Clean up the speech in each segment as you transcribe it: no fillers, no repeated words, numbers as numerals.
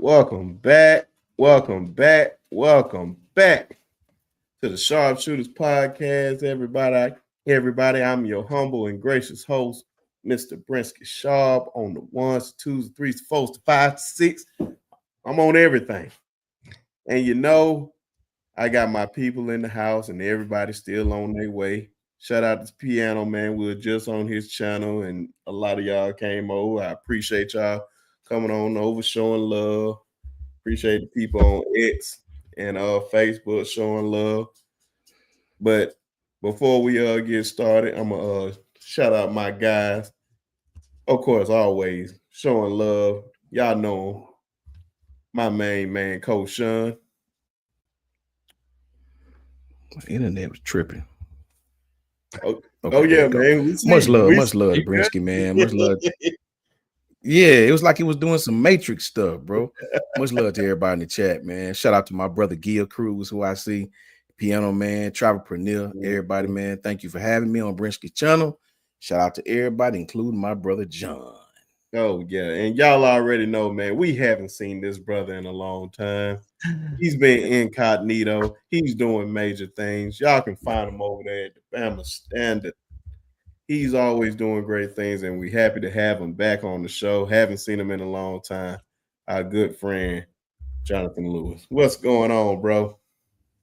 Welcome back. Welcome back. Welcome back to the Sharpshooters Podcast. Everybody, I'm your humble and gracious host, Mr. Brinsky Sharp, on the ones, twos, threes, fours, to five, to six. I'm on everything. And I got my people in the house and everybody's still on their way. Shout out to Piano Man. We were just on his channel and a lot of y'all came over. I appreciate y'all coming on over, showing love. Appreciate the people on X and Facebook showing love. But before we get started, I'm gonna shout out my guys. Of course, always showing love. Y'all know him. My main man, Coach Sean. My internet was tripping. Oh, yeah, man. Much love to Brinsky, man. Much love. Yeah, it was like he was doing some Matrix stuff, bro. Much love to everybody in the chat, man. Shout out to my brother Gil Cruz, who I see, Piano Man, Travelpreneur, everybody, man. Thank you for having me on Brinsky's channel. Shout out to everybody, including my brother John. Oh, yeah. And y'all already know, man, we haven't seen this brother in a long time. He's been incognito. He's doing major things. Y'all can find him over there at the Bama Standard. He's always doing great things, and we're happy to have him back on the show. Haven't seen him in a long time. Our good friend, Jonathan Lewis. What's going on, bro?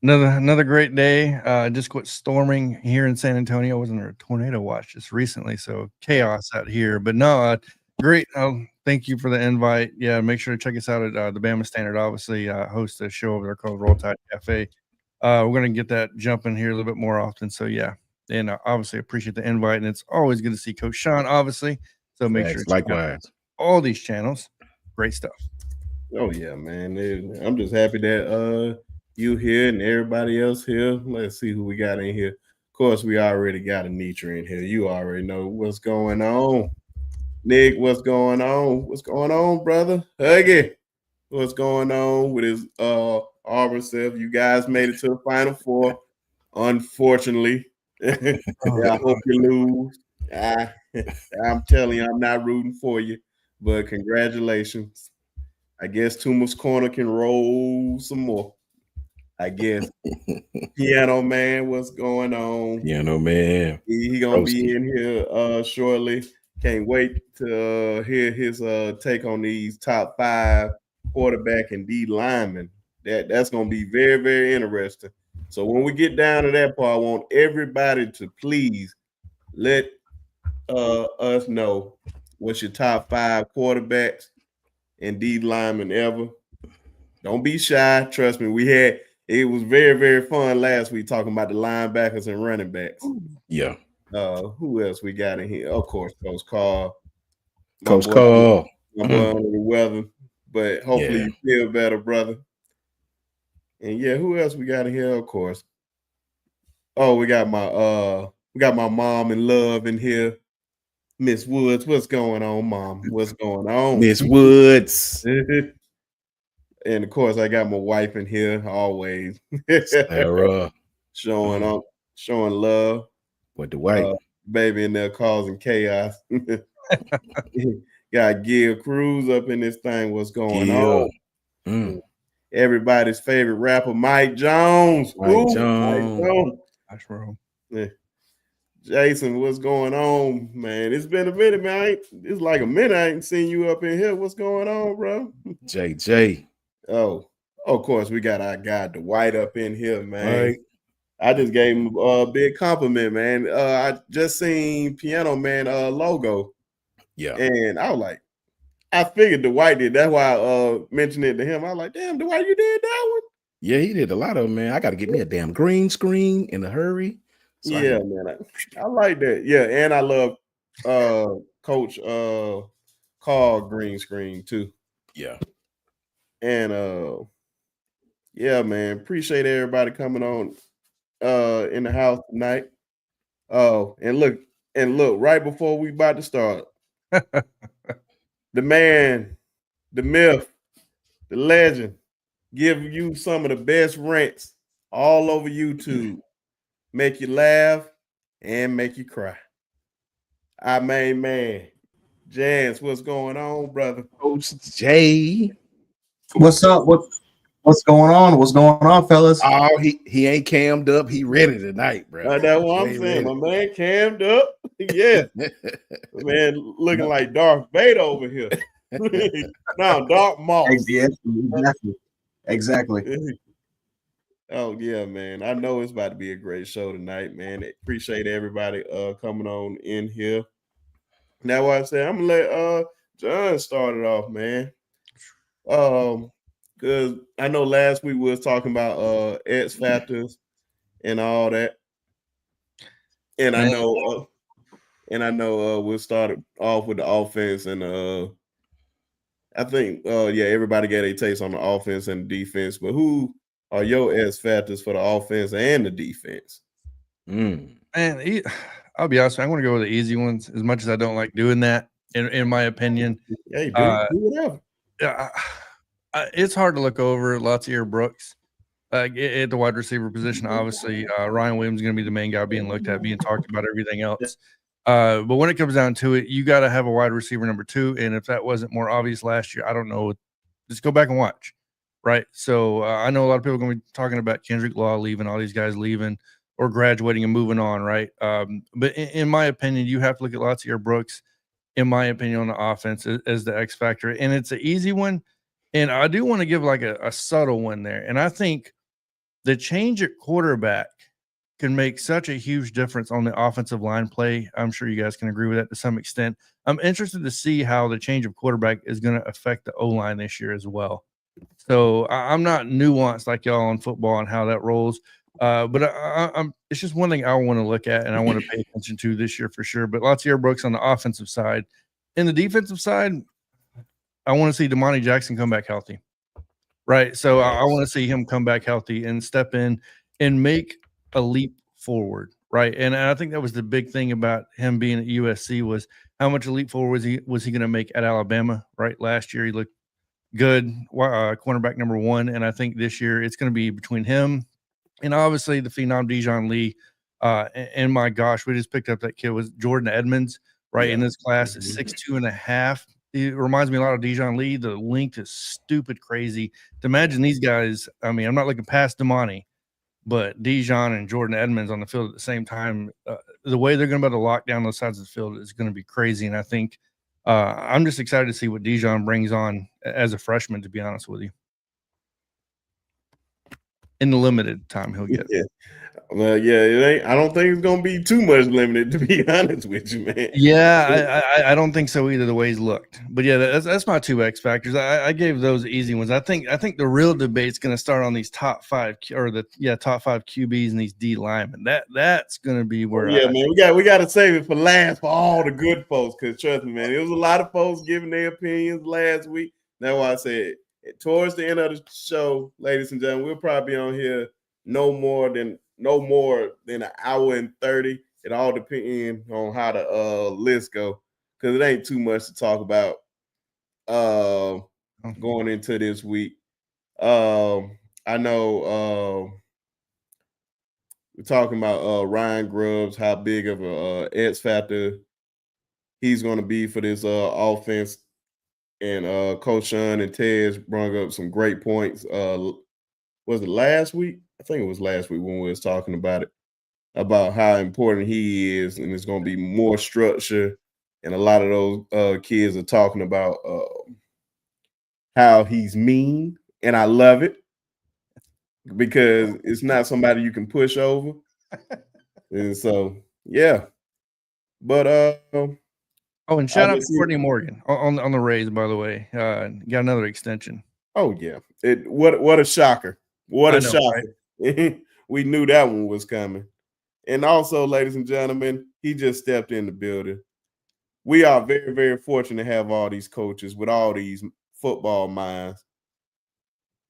Another great day. Just quit storming here in San Antonio. I was under a tornado watch just recently, so chaos out here. But no, great. Thank you for the invite. Yeah, make sure to check us out at the Bama Standard. Obviously, host a show over there called Roll Tide Cafe. We're gonna get that jumping here a little bit more often. So yeah, and obviously appreciate the invite. And it's always good to see Coach Sean. Obviously, so make sure to check out all these channels. Great stuff. Oh yeah, man. I'm just happy that you here and everybody else here. Let's see who we got in here. Of course, we already got Anitra in here. You already know what's going on. Nick, what's going on? What's going on, brother? Huggy, what's going on with his Auburn self? You guys made it to the Final Four, unfortunately. I hope you lose. I'm telling you, I'm not rooting for you, but congratulations. I guess Tuma's Corner can roll some more. I guess. Piano Man, what's going on? Piano Man. He gonna be in here shortly. Can't wait to hear his take on these top 5 quarterback and D linemen. That's gonna be very, very interesting. So when we get down to that part, I want everybody to please let us know what's your top 5 quarterbacks and D linemen ever. Don't be shy. Trust me, it was very, very fun last week talking about the linebackers and running backs. Yeah. Who else we got in here? Of course, Coach Carl. My boy under the weather, but hopefully you feel better, brother. And yeah, who else we got in here? Of course. Oh, we got my mom in love in here. Miss Woods, what's going on, Mom? What's going on? Miss Woods. And of course, I got my wife in here always. Sarah. Showing love. What the wife? Baby in there causing chaos. Got Gil Cruz up in this thing. What's going on? Everybody's favorite rapper, Mike Jones. Mike Jones. That's wrong. Yeah. Jason, what's going on, man? It's been a minute, man. It's like a minute I ain't seen you up in here. What's going on, bro? JJ. Oh, of course, we got our guy Dwight up in here, man. Right. I just gave him a big compliment, man. I just seen Piano Man logo. Yeah. And I was like, I figured Dwight did. That's why I mentioned it to him. I was like, damn, Dwight, you did that one? Yeah, he did a lot of them, man. I got to get me a damn green screen in a hurry. So man. I like that. Yeah, and I love Coach Carl green screen too. Yeah. And yeah, man, appreciate everybody coming on in the house tonight. Oh, and look, right before we about to start, the man, the myth, the legend, give you some of the best rants all over YouTube. Make you laugh and make you cry. Our main man, Jans, what's going on, brother? Coach J. What's up? What's going on? What's going on, fellas? Oh, he ain't cammed up. He ready tonight, bro. That's what I'm saying. My man cammed up. Yeah. Man, looking like Darth Vader over here. No, Darth Moss. Exactly. Oh yeah, man. I know it's about to be a great show tonight, man. Appreciate everybody coming on in here. Now what I said, I'm gonna let John start it off, man. Because I know last week we was talking about X factors and all that. And I know we'll start off with the offense and I think everybody got a taste on the offense and the defense, but who are your X factors for the offense and the defense? Man, I'll be honest, I'm going to go with the easy ones as much as I don't like doing that, in my opinion. Hey, do whatever. It's hard to look over Latsier Brooks at the wide receiver position. Obviously, Ryan Williams is going to be the main guy being looked at, being talked about, everything else. But when it comes down to it, you got to have a wide receiver number 2. And if that wasn't more obvious last year, I don't know. Just go back and watch, right? So I know a lot of people are going to be talking about Kendrick Law leaving, all these guys leaving or graduating and moving on, right? But in my opinion, you have to look at Latsier Brooks, in my opinion, on the offense as the X factor. And it's an easy one. And I do want to give like a subtle one there. And I think the change at quarterback can make such a huge difference on the offensive line play. I'm sure you guys can agree with that to some extent. I'm interested to see how the change of quarterback is going to affect the O-line this year as well. So I'm not nuanced like y'all on football and how that rolls. But it's just one thing I want to look at and I want to pay attention to this year for sure. But Latsier Brooks on the offensive side. In the defensive side, I want to see Damani Jackson come back healthy. Right. So I want to see him come back healthy and step in and make a leap forward. Right. And I think that was the big thing about him being at USC was how much a leap forward was he going to make at Alabama? Right. Last year, he looked good, cornerback number 1. And I think this year it's going to be between him and obviously the phenom Dijon Lee. And my gosh, we just picked up that kid was Jordan Edmonds, right? In this class is 6'2.5". It reminds me a lot of Dijon Lee. The length is stupid crazy. To imagine these guys, I mean, I'm not looking past Damani, but Dijon and Jordan Edmonds on the field at the same time, the way they're going to be able to lock down those sides of the field is going to be crazy. And I think I'm just excited to see what Dijon brings on as a freshman, to be honest with you. In the limited time he'll get. Yeah. Well, yeah, it ain't. I don't think it's gonna be too much limited, to be honest with you, man. Yeah, I don't think so either. The way he's looked, but yeah, that's my 2 X factors. I gave those easy ones. I think the real debate's going to start on these top 5 top 5 QBs and these D linemen. That's going to be where. Man, we got to save it for last for all the good folks. Because trust me, man, it was a lot of folks giving their opinions last week. That's why I said towards the end of the show, ladies and gentlemen, we'll probably be on here no more than an hour and 30. It all depends on how the list go, because it ain't too much to talk about going into this week. I know we're talking about Ryan Grubbs, how big of a X factor he's going to be for this offense. And Coach Sean and Tez brought up some great points. Was it last week? I think it was last week when we was talking about it, about how important he is, and it's going to be more structure. And a lot of those kids are talking about how he's mean, and I love it because it's not somebody you can push over. And so, yeah. But and shout out to Courtney Morgan on the Rays, by the way. Got another extension. Oh yeah. What a shocker. What a shocker. Right? We knew that one was coming. And also, ladies and gentlemen, he just stepped in the building. We are very, very fortunate to have all these coaches with all these football minds.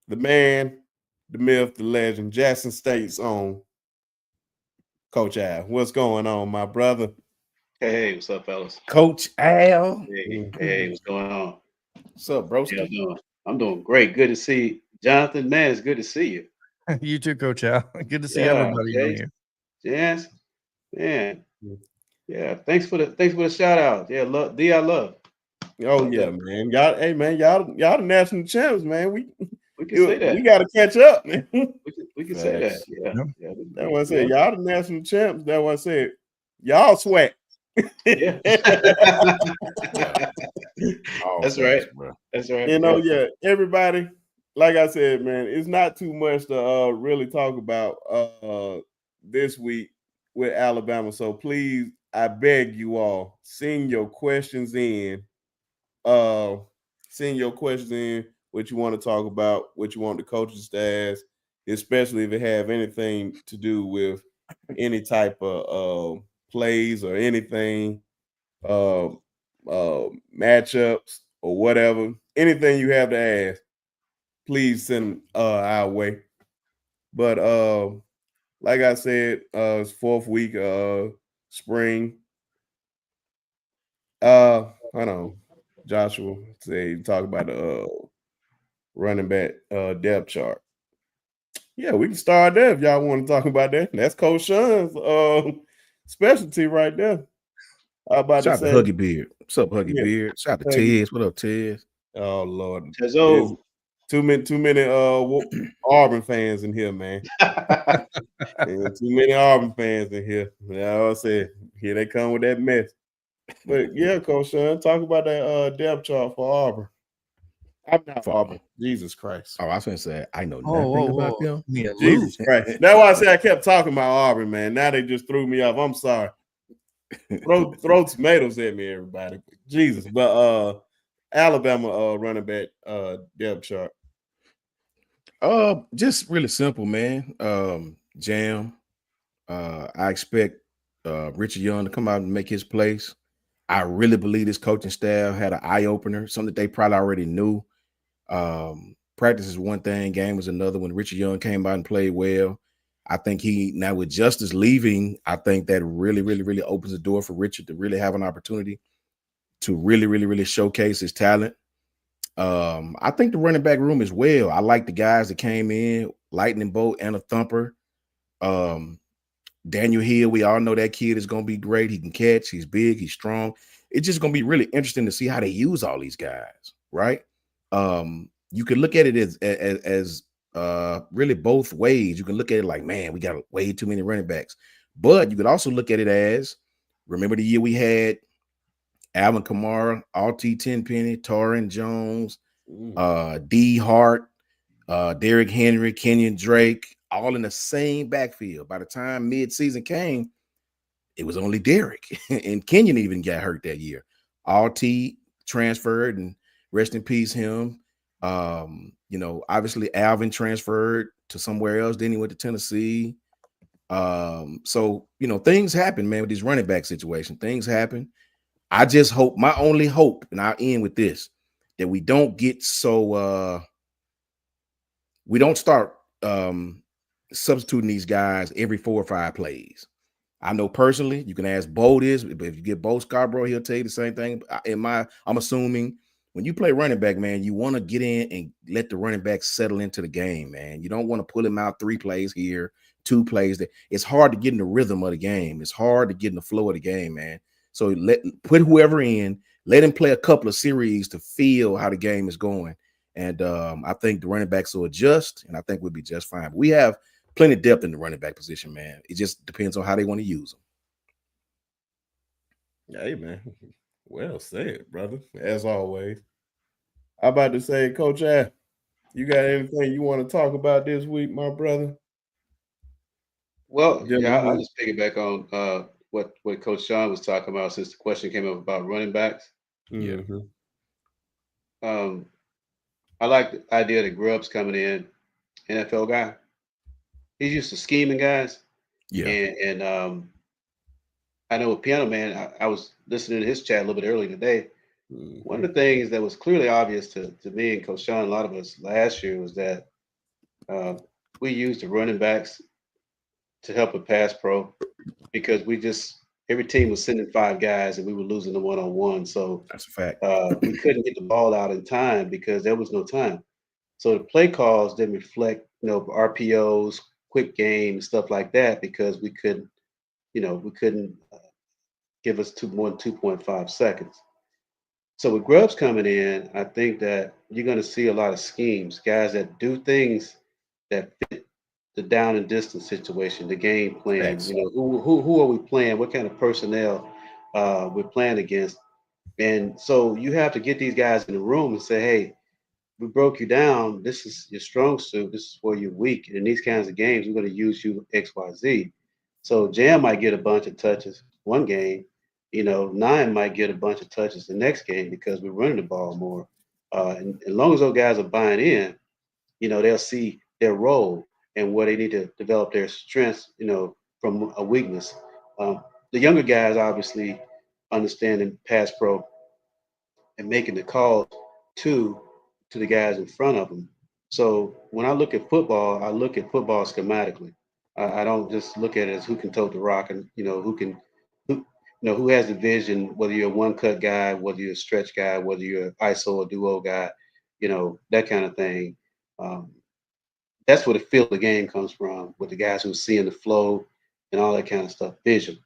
The man, the myth, the legend, Jackson State's own Coach Al. What's going on, my brother? Hey, what's up, fellas? Coach Al. Hey, what's going on? What's up, bro? I'm doing great. Good to see you. Jonathan, man, it's good to see you. You too, Coach Al. Good to see everybody on here. Yes, man. Yeah, thanks for the shout out. Yeah, love. Oh yeah, man. Y'all, hey man, y'all the national champs, man. We can say that. We gotta catch up, man. We can say that. Facts. Yeah. Yep. Yeah. That one said y'all the national champs. That one said y'all sweat. Yeah. All That's facts, right. bro. That's right. You know, Yeah. everybody, like I said, man, it's not too much to really talk about this week with Alabama. So please, I beg you all, send your questions in. Send your questions in, what you want to talk about, what you want the coaches to ask, especially if it have anything to do with any type of plays or anything, uh, matchups or whatever. Anything you have to ask, please send our way. But like I said, it's fourth week spring. Hold on. Joshua say talk about the running back depth chart. Yeah, we can start there if y'all want to talk about that. That's Coach Sean's specialty right there. I about Shout to out to say, Huggy Beard. What's up, Huggy yeah, Beard? Shout out to Huggy. Tez. What up, Tez? Oh Lord, Tezo. too many Auburn fans in here, man. And too many Auburn fans in here. Yeah, I said, here they come with that mess. But yeah, Coach Sean, talk about that depth chart for Auburn. I'm not For- Auburn. Jesus Christ. Oh, I was gonna say I know Oh, nothing whoa, about whoa. them. Me a Jesus loose. Christ. That's why I said I kept talking about Auburn, man. Now they just threw me off. I'm sorry. Throw tomatoes at me, everybody. Jesus. But Alabama running back depth chart. Just really simple, man. Jam. I expect Richard Young to come out and make his place. I really believe this coaching staff had an eye opener, something that they probably already knew. Practice is one thing, game was another. When Richard Young came out and played well, I think now with Justice leaving, I think that really, really, really opens the door for Richard to really have an opportunity to really, really, really showcase his talent. I think the running back room as well. I like the guys that came in, Lightning Bolt and a Thumper. Daniel Hill, we all know that kid is going to be great. He can catch. He's big. He's strong. It's just going to be really interesting to see how they use all these guys, right? You can look at it as really both ways. You can look at it like, man, we got way too many running backs. But you could also look at it as, remember the year we had Alvin Kamara, Alti Tenpenny, Torrin Jones, D Hart, Derrick Henry, Kenyon Drake, all in the same backfield. By the time mid-season came, it was only Derrick, and Kenyon even got hurt that year. Alti transferred, and rest in peace him. Obviously Alvin transferred to somewhere else. Then he went to Tennessee. So things happen, man, with this running back situation. Things happen. I just hope, my only hope, and I'll end with this, that we don't get so we don't start substituting these guys every 4 or 5 plays. I know personally, you can ask Bo this, but if you get Bo Scarborough, he'll tell you the same thing. I'm assuming when you play running back, man, you want to get in and let the running back settle into the game, man. You don't want to pull him out 3 plays here, 2 plays there. It's hard to get in the rhythm of the game. It's hard to get in the flow of the game, man. So put whoever in, let him play a couple of series to feel how the game is going. And I think the running backs will adjust, and I think we'll be just fine. But we have plenty of depth in the running back position, man. It just depends on how they want to use them. Hey, man. Well said, brother. As always. I'm about to say, Coach A, you got anything you want to talk about this week, my brother? Well, yeah, I'll just piggyback on what Coach Sean was talking about since the question came up about running backs. Mm-hmm. I like the idea that Grubb's coming in, NFL guy. He's used to scheming guys. Yeah. And I know with Piano Man, I was listening to his chat a little bit earlier today. Mm-hmm. One of the things that was clearly obvious to me and Coach Sean, a lot of us last year, was that we used the running backs to help a pass pro because every team was sending 5 guys and we were losing the one-on-one. So That's a fact. we couldn't get the ball out in time because there was no time. So the play calls didn't reflect, RPOs, quick game, stuff like that because we couldn't give us more than 2.5 seconds. So with Grubbs coming in, I think that you're going to see a lot of schemes, guys that do things that fit the down and distance situation, the game plan. Facts. You know, who are we playing? What kind of personnel we're playing against? And so you have to get these guys in the room and say, hey, we broke you down. This is your strong suit. This is where you're weak. And in these kinds of games, we're going to use you X, Y, Z. So Jam might get a bunch of touches one game. You know, Nine might get a bunch of touches the next game because we're running the ball more. And as long as those guys are buying in, you know, they'll see their role and where they need to develop their strengths, you know, from a weakness. The younger guys obviously understanding pass pro and making the calls to to the guys in front of them. So when I look at football, I look at football schematically. I don't just look at it as who can tote the rock and you know who has the vision. Whether you're a one cut guy, whether you're a stretch guy, whether you're an ISO or duo guy, you know that kind of thing. Um, that's where the feel of the game comes from with the guys who are seeing the flow and all that kind of stuff. Vision.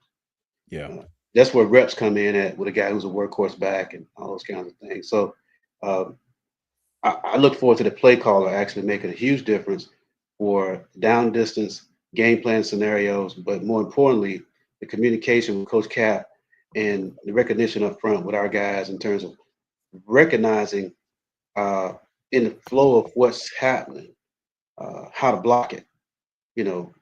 Yeah. That's where reps come in at with a guy who's a workhorse back and all those kinds of things. So um, I look forward to the play caller actually making a huge difference for down distance game plan scenarios, but more importantly, the communication with Coach Cap and the recognition up front with our guys in terms of recognizing in the flow of what's happening, how to block it. You know,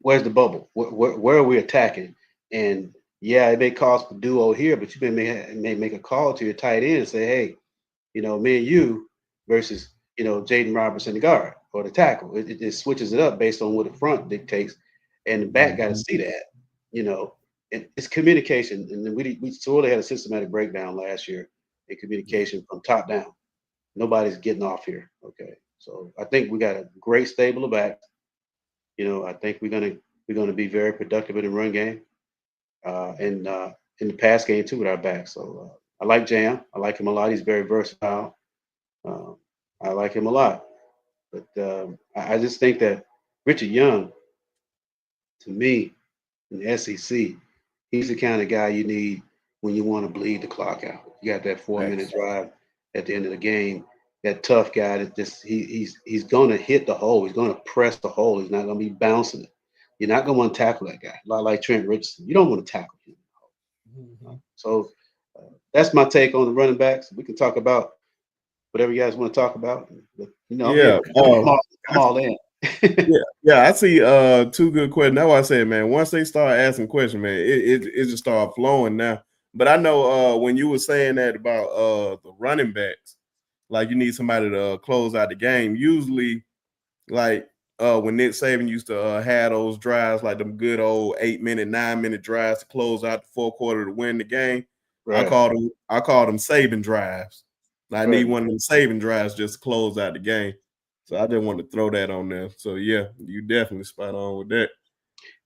where's the bubble? Where are we attacking? And yeah, it may cost the duo here, but you may make a call to your tight end and say, hey, you know, me and you versus, you know, Jaden Robertson, the guard or the tackle. It switches it up based on what the front dictates. And the back got to see that, you know, it's communication. And then we sorely had a systematic breakdown last year in communication from top down. Nobody's getting off here. Okay. So I think we got a great stable of backs. You know, I think we're gonna be very productive in the run game and in the pass game too with our backs. So I like Jam. I like him a lot. He's very versatile. Um, I like him a lot. But I just think that Richard Young, to me, in the SEC, he's the kind of guy you need when you want to bleed the clock out. You got that 4 minute drive at the end of the game. That tough guy that just he's going to hit the hole. He's going to press the hole. He's not going to be bouncing it. You're not going to want to tackle that guy. A lot like Trent Richardson. You don't want to tackle him. So that's my take on the running backs. We can talk about whatever you guys want to talk about. But, you know, Yeah. I'm all in. Yeah, I see two good questions. That's why I said, man, once they start asking questions, man, it just start flowing now. But I know when you were saying that about the running backs, like you need somebody to close out the game. Usually, like when Nick Saban used to have those drives, like them good old 8-minute, 9-minute drives to close out the fourth quarter to win the game. Right. I called them Saban drives. I need one of them Saban drives just to close out the game. So I just want to throw that on there. So yeah, you definitely spot on with that.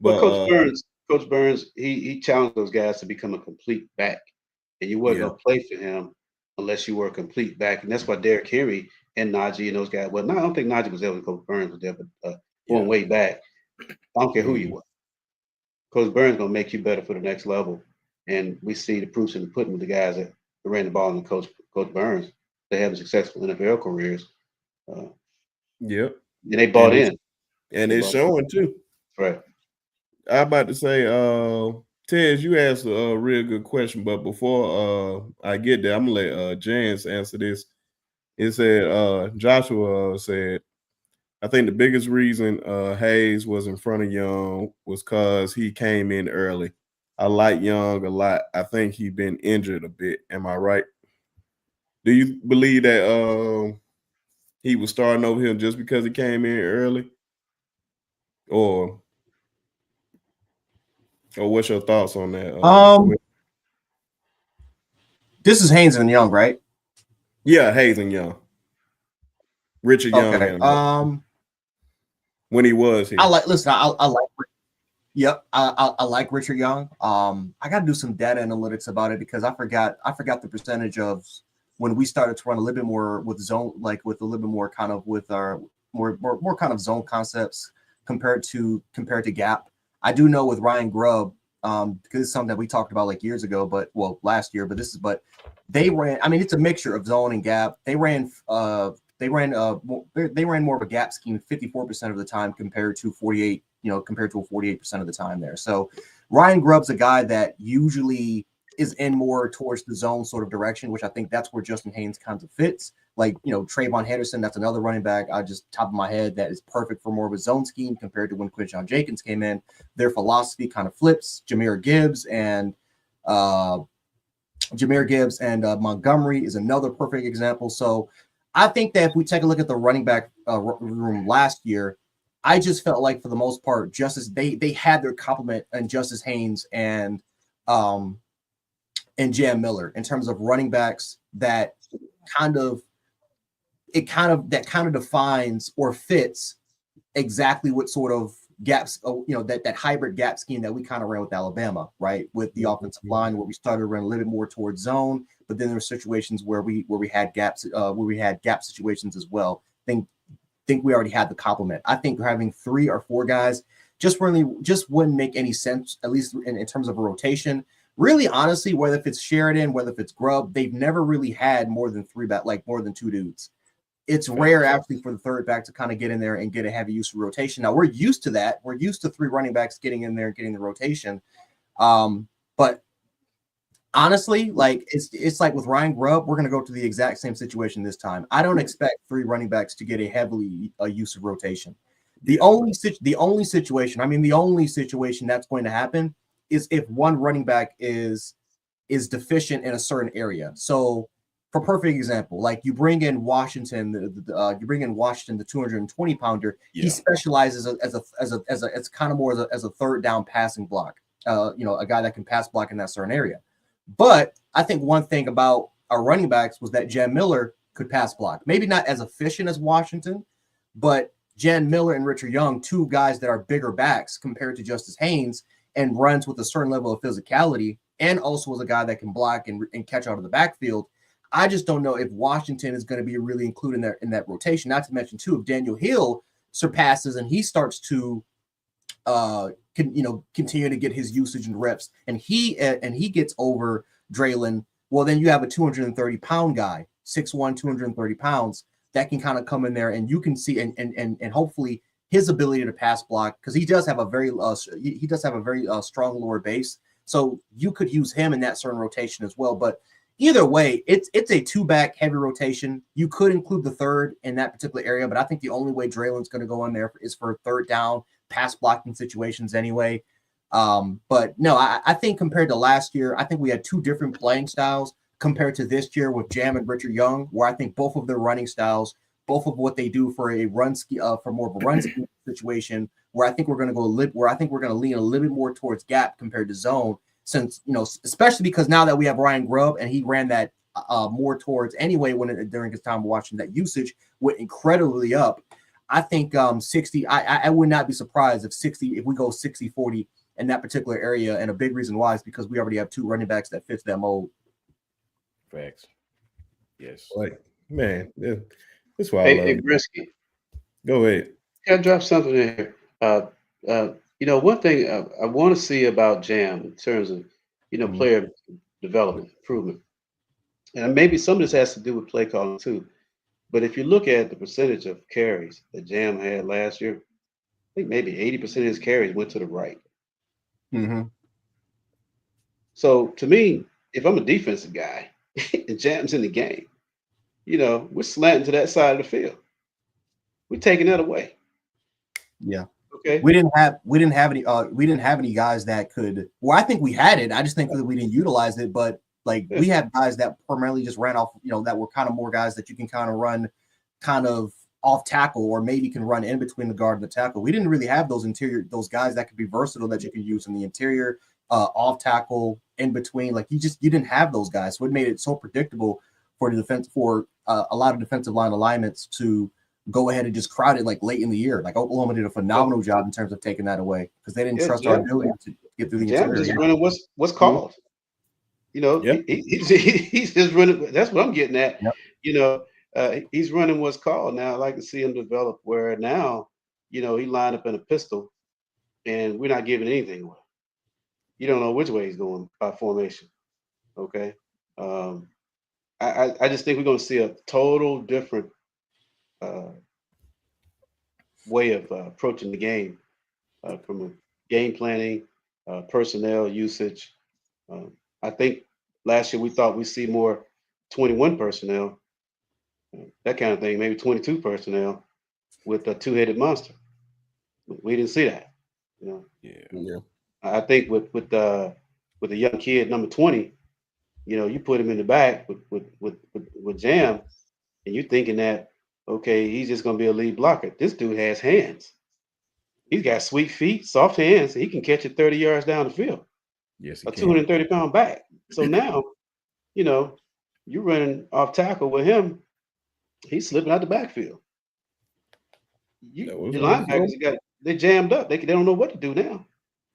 But Coach Burns, he challenged those guys to become a complete back, and you weren't gonna play for him unless you were a complete back, and that's why Derrick Henry and Najee and those guys. Well, I don't think Najee was there when Coach Burns was there, but going way back, I don't care who you were. Coach Burns gonna make you better for the next level, and we see the proofs in the pudding with the guys that ran the ball in Coach Burns. They have successful NFL careers. Yep. And they bought in. And it's showing too. Right. I'm about to say, Tez, you asked a real good question, but before I get there, I'm gonna let Jans answer this. It said Joshua said, I think the biggest reason Hayes was in front of Young was because he came in early. I like Young a lot. I think he's been injured a bit. Am I right? Do you believe that he was starting over him just because he came in early? Or what's your thoughts on that? This is Haynes and Young, right? Yeah, Hayes and Young. Richard Young. Okay. When he was here. I like I like Richard Young. I got to do some data analytics about it because I forgot the percentage of when we started to run a little bit more with zone, like with a little bit more kind of with our more kind of zone concepts compared to gap. I do know with Ryan Grubb, because it's something that we talked about like years ago, last year, but they ran, I mean, it's a mixture of zone and gap. They ran more of a gap scheme 54% of the time compared to 48, compared to a 48% of the time there. So Ryan Grubb's a guy that usually is in more towards the zone sort of direction, which I think that's where Justin Haynes kind of fits. Like, Trayvon Henderson, that's another running back, just top of my head, that is perfect for more of a zone scheme compared to when Quinshon Jacobs came in. Their philosophy kind of flips. Jameer Gibbs and Montgomery is another perfect example. So I think that if we take a look at the running back room last year, I just felt like for the most part, they had their complement in Justice Haynes and Jam Miller in terms of running backs that kind of defines or fits exactly what sort of gaps, that hybrid gap scheme that we kind of ran with Alabama, right? With the offensive line, where we started to run a little bit more towards zone, but then there were situations where we had gaps, where we had gap situations as well. Think we already had the complement. I think having 3 or 4 guys just wouldn't make any sense, at least in terms of a rotation. Really, honestly, whether if it's Sheridan, whether if it's Grubb, they've never really had more than 3 back, like more than 2 dudes. It's rare actually for the third back to kind of get in there and get a heavy use of rotation. Now we're used to that. We're used to 3 running backs getting in there and getting the rotation. But honestly, like it's like with Ryan Grubb, we're going to go to the exact same situation this time. I don't expect 3 running backs to get a heavily use of rotation. The only situation that's going to happen is if one running back is deficient in a certain area. So, for perfect example, like you bring in Washington, the 220-pounder. Yeah. He specializes as kind of more as a third down passing block. A guy that can pass block in that certain area. But I think one thing about our running backs was that Jan Miller could pass block. Maybe not as efficient as Washington, but Jan Miller and Richard Young, 2 guys that are bigger backs compared to Justice Haynes, and runs with a certain level of physicality, and also was a guy that can block and catch out of the backfield. I just don't know if Washington is going to be really included in that rotation. Not to mention, too, if Daniel Hill surpasses and he starts to continue to get his usage and reps, and he gets over Dline, well, then you have a 230-pound guy, 6'1", 230 pounds, that can kind of come in there, and you can see and hopefully his ability to pass block, because he does have a very strong lower base, so you could use him in that certain rotation as well. But either way, it's a 2-back heavy rotation. You could include the third in that particular area, but I think the only way Draylen's going to go in there is for third down pass blocking situations anyway. But no, I think compared to last year, I think we had 2 different playing styles compared to this year with Jam and Richard Young, where I think both of their running styles, both of what they do for a run for more of a run scheme situation, where I think we're going to lean a little bit more towards gap compared to zone, since especially because now that we have Ryan Grubb and he ran that more towards anyway during his time watching, that usage went incredibly up. I think 60. I would not be surprised if we go 60-40 in that particular area, and a big reason why is because we already have 2 running backs that fits that mold. Facts. Yes. Like, man, that's why Hey, Brisky. Go ahead. Can I drop something in here? One thing I want to see about Jam in terms of, player development, improvement, and maybe some of this has to do with play calling too. But if you look at the percentage of carries that Jam had last year, I think maybe 80% of his carries went to the right. Mm-hmm. So to me, if I'm a defensive guy and Jam's in the game, we're slanting to that side of the field. We're taking that away. Yeah. Okay. We didn't have any guys that could. Well, I think we had it. I just think that we didn't utilize it. But we had guys that primarily just ran off. That were kind of more guys that you can kind of run, kind of off tackle, or maybe can run in between the guard and the tackle. We didn't really have those guys that could be versatile that you can use in the interior, off tackle, in between. You didn't have those guys, so it made it so predictable for the defense, for a lot of defensive line alignments to go ahead and just crowd it late in the year. Oklahoma did a phenomenal job in terms of taking that away because they didn't trust our ability to get through the interior. Just running what's called. He's just running. That's what I'm getting at. Yep. He's running what's called now. I like to see him develop where now, he lined up in a pistol, and we're not giving anything away. you don't know which way he's going by formation. Okay. I just think we're going to see a total different way of approaching the game from game planning, personnel usage. I think last year we thought we'd see more 21 personnel, that kind of thing, maybe 22 personnel with a two-headed monster. We didn't see that. You know. Yeah. I think with a young kid, number 20, you know, you put him in the back with Jam, and you're thinking that, okay, he's just going to be a lead blocker. This dude has hands. He's got sweet feet, soft hands. He can catch it 30 yards down the field. Yes, he A can. 230-pound back. So now, you know, you're running off tackle with him. He's slipping out the backfield. Your linebackers they jammed up. They don't know what to do now.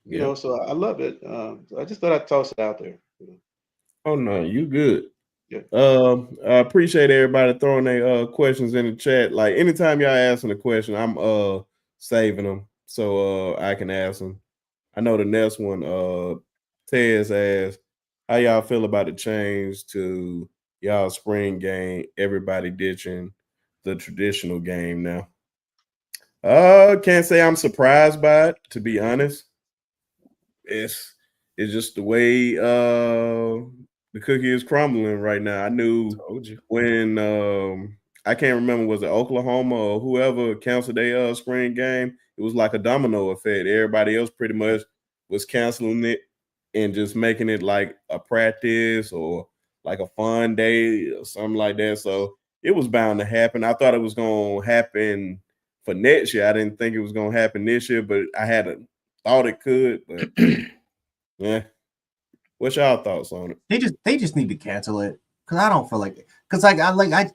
You know, so I love it. So I just thought I'd toss it out there. You know. Oh no, you good. Yeah. I appreciate everybody throwing their questions in the chat. Like anytime y'all asking a question, I'm saving them so I can ask them. I know the next one, Tez asked, how y'all feel about the change to y'all spring game? Everybody ditching the traditional game now. Can't say I'm surprised by it, to be honest. It's just the way the cookie is crumbling right now. I knew when I can't remember, was it Oklahoma or whoever canceled their spring game? It was like a domino effect. Everybody else pretty much was canceling it and just making it like a practice or like a fun day or something like that. So it was bound to happen. I thought it was going to happen for next year. I didn't think it was going to happen this year, but I had thought it could. But yeah. What's y'all thoughts on it? They just need to cancel it, because I don't feel like it. Because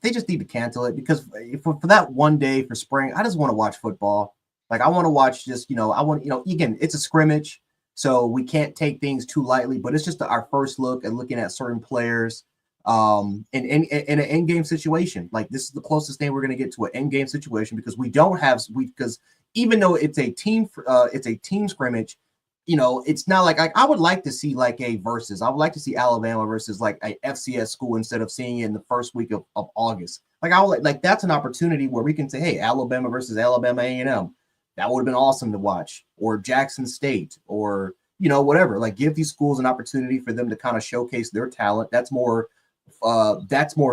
they just need to cancel it, because for that one day for spring, I just want to watch football. Like I want to watch just, I want, again, it's a scrimmage, so we can't take things too lightly, but it's just our first look at looking at certain players in an end game situation. Like this is the closest thing we're going to get to an end game situation, because because even though it's a team scrimmage, it's not like I would like to see like a versus. I would like to see Alabama versus like a FCS school instead of seeing it in the first week of August. Like I would like that's an opportunity where we can say, hey, Alabama versus Alabama A&M. That would have been awesome to watch, or Jackson State, or whatever. Like give these schools an opportunity for them to kind of showcase their talent. That's more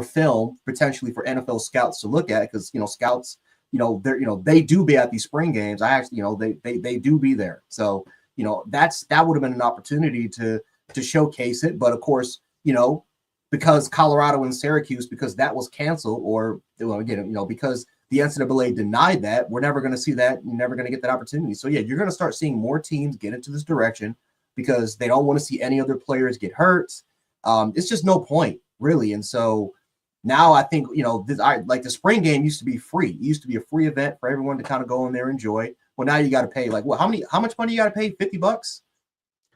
film potentially for NFL scouts to look at, because scouts, they do be at these spring games. I actually, they do be there. So that would have been an opportunity to showcase it. But of course, because Colorado and Syracuse, because that was canceled, or again, because the NCAA denied that, we're never going to see that. You're never going to get that opportunity. So yeah, you're going to start seeing more teams get into this direction because they don't want to see any other players get hurt. It's just no point really. And so now I think, like the spring game used to be free. It used to be a free event for everyone to kind of go in there and enjoy. Well, now you got to pay like what? How much money you got to pay? $50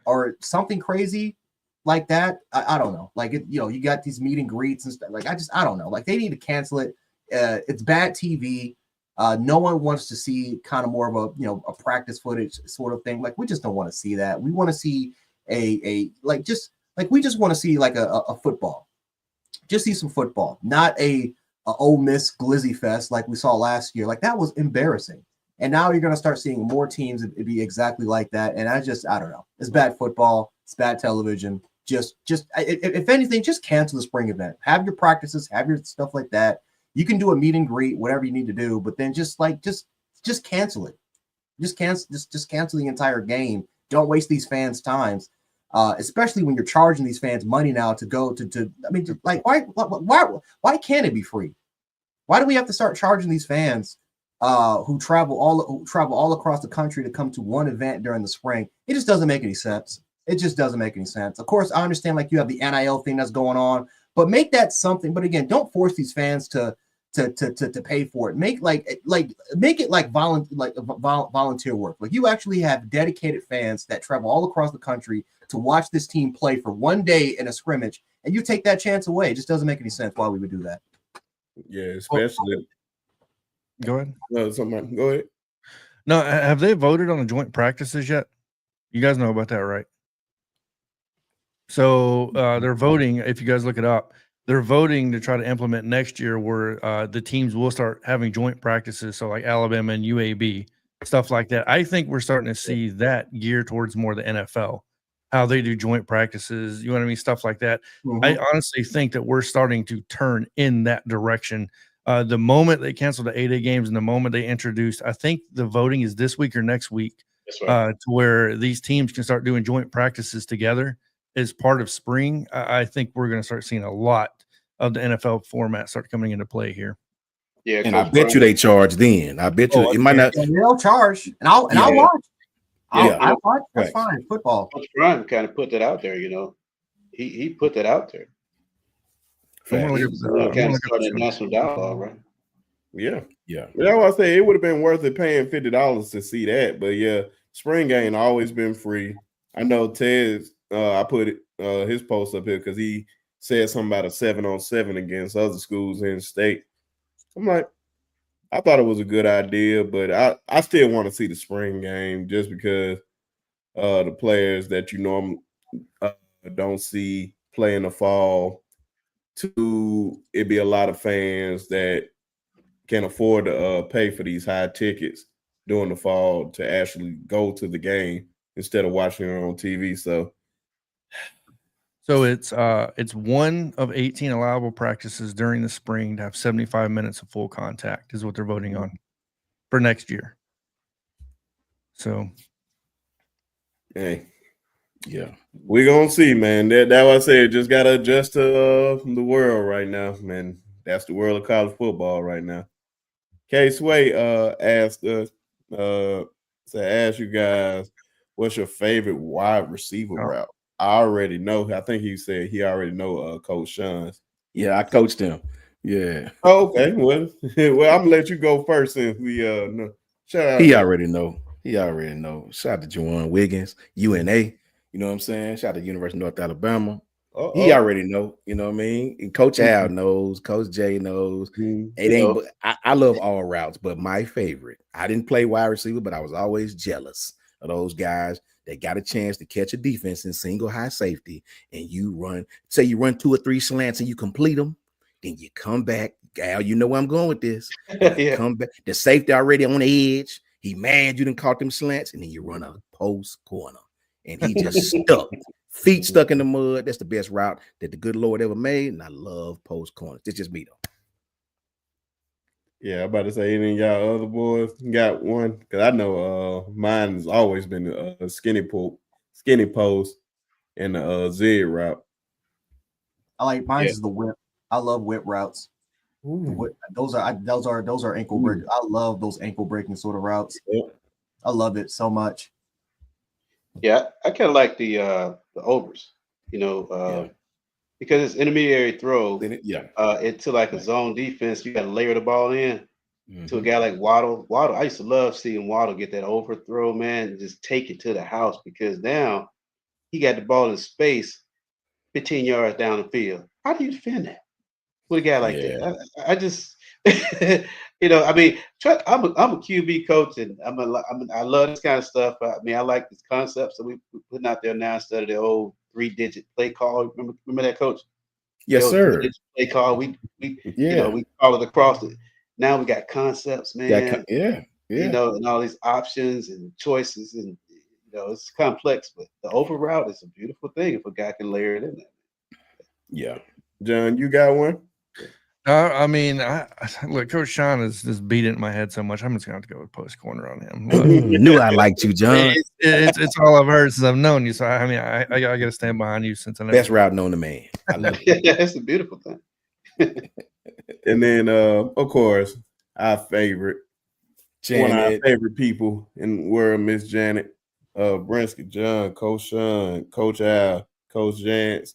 or something crazy like that? I don't know. Like you got these meet and greets and stuff. Like I don't know. Like they need to cancel it. It's bad TV. No one wants to see kind of more of a practice footage sort of thing. Like we just don't want to see that. We want to see we just want to see like a football. Just see some football, not a Ole Miss glizzy fest like we saw last year. Like that was embarrassing. And now you're going to start seeing more teams be exactly like that. And I don't know. It's bad football. It's bad television. Just if anything, just cancel the spring event. Have your practices, have your stuff like that. You can do a meet and greet, whatever you need to do, but then just cancel it. Just cancel the entire game. Don't waste these fans' times. Especially when you're charging these fans money now to go to why can't it be free? Why do we have to start charging these fans who travel all across the country to come to one event during the spring? It just doesn't make any sense. It just doesn't make any sense. Of course, I understand like you have the NIL thing that's going on, but make that something. But again, don't force these fans to pay for it. Make it like volunteer work. Like you actually have dedicated fans that travel all across the country to watch this team play for one day in a scrimmage, and you take that chance away. It just doesn't make any sense why we would do that. Yeah, especially. Go ahead. Go ahead. No, have they voted on the joint practices yet? You guys know about that, right? So they're voting. If you guys look it up, they're voting to try to implement next year where the teams will start having joint practices. So like Alabama and UAB, stuff like that. I think we're starting to see that gear towards more the NFL, how they do joint practices. You know what I mean? Stuff like that. Mhm. I honestly think that we're starting to turn in that direction. The moment they canceled the 8A games and the moment they introduced, I think the voting is this week or next week, That's right. to where these teams can start doing joint practices together as part of spring. I think we're going to start seeing a lot of the NFL format start coming into play here. Yeah, And I Coach bet you Brian- they charge then. I bet you Oh, it might not. And they'll charge, and I'll Yeah. watch. Yeah. I'll watch. That's Right. fine. Football. Coach Brian kind of put that out there. You know, he put that out there. I'm gonna look He's at the- I'm kind gonna of look at starting the- a national dialogue, right? Yeah. Yeah. That's why I say it would have been worth it paying $50 to see that. But yeah, spring game always been free. I know Ted's I put it his post up here because he said something about a 7-on-7 against other schools in state. I'm like, I thought it was a good idea, but I still want to see the spring game just because the players that you normally don't see play in the fall. It'd be a lot of fans that can afford to pay for these high tickets during the fall to actually go to the game instead of watching it on TV. So it's one of 18 allowable practices during the spring to have 75 minutes of full contact is what they're voting on for next year. So hey, Yeah. we're gonna see, man. That what I said, just gotta adjust to the world right now, man. That's the world of college football right now. K Sway asked us to ask you guys, what's your favorite wide receiver route? I already know. I think he said he already know Coach Sean's. Yeah, I coached him. Yeah. Oh, okay. Well, I'm gonna let you go first since we know. Shout out. He already know. He already know. Shout out to Juwan Wiggins, UNA. You know what I'm saying? Shout out to University of North Alabama. He already know. You know what I mean? And Coach Al knows. Coach J knows. It ain't. But I love all routes, but my favorite. I didn't play wide receiver, but I was always jealous of those guys that got a chance to catch a defense in single high safety, and you run. Say you run 2 or 3 slants and you complete them. Then you come back. Al, you know where I'm going with this. Come back. The safety already on the edge. He mad you didn't caught them slants, and then you run a post corner. And he just stuck. Feet stuck in the mud. That's the best route that the good Lord ever made. And I love post corners. It's just me, though. Yeah, I'm about to say, any of y'all other boys got one? Because I know mine has always been a skinny post and the Z route. I like mine is the whip. I love whip routes. Those are ankle break. I love those ankle breaking sort of routes. Yep. I love it so much. Yeah, I kind of like the overs, you know, because it's intermediary throw. Into like a zone defense, you got to layer the ball in to a guy like Waddle. I used to love seeing Waddle get that overthrow, man, and just take it to the house because now he got the ball in space 15 yards down the field. How do you defend that with a guy like that? I just, you know, I mean, I'm a QB coach, and I love this kind of stuff. I mean, I like these concepts that we putting out there now instead of the old 3-digit play call. Remember that, Coach? Yes, sir. Play call. We you know, we call it across it. Now we got concepts, man. You know, and all these options and choices, and you know, it's complex, but the over route is a beautiful thing if a guy can layer it in there. Yeah. John, you got one? I mean, look, Coach Sean is just beating it in my head so much. I'm just going to have to go with post corner on him. Knew I liked you, John. It's all I've heard since I've known you. So I mean, I got to stand behind you since I know. Best route known to man. I love it. That's a beautiful thing. And then, of course, our favorite, one of our Janet. favorite people in the world, Miss Janet, Brinsky, John, Coach Sean, Coach Al, Coach Jance.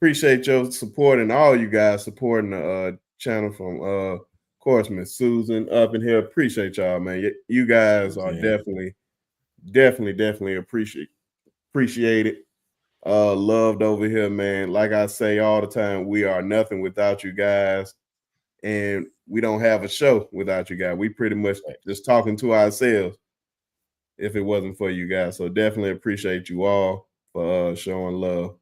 Appreciate your support and all you guys supporting the channel from, of course, Miss Susan up in here. Appreciate y'all, man. You guys are definitely appreciated. Loved over here, man. Like I say all the time, we are nothing without you guys, and we don't have a show without you guys. We pretty much just talking to ourselves if it wasn't for you guys. So definitely appreciate you all for showing love.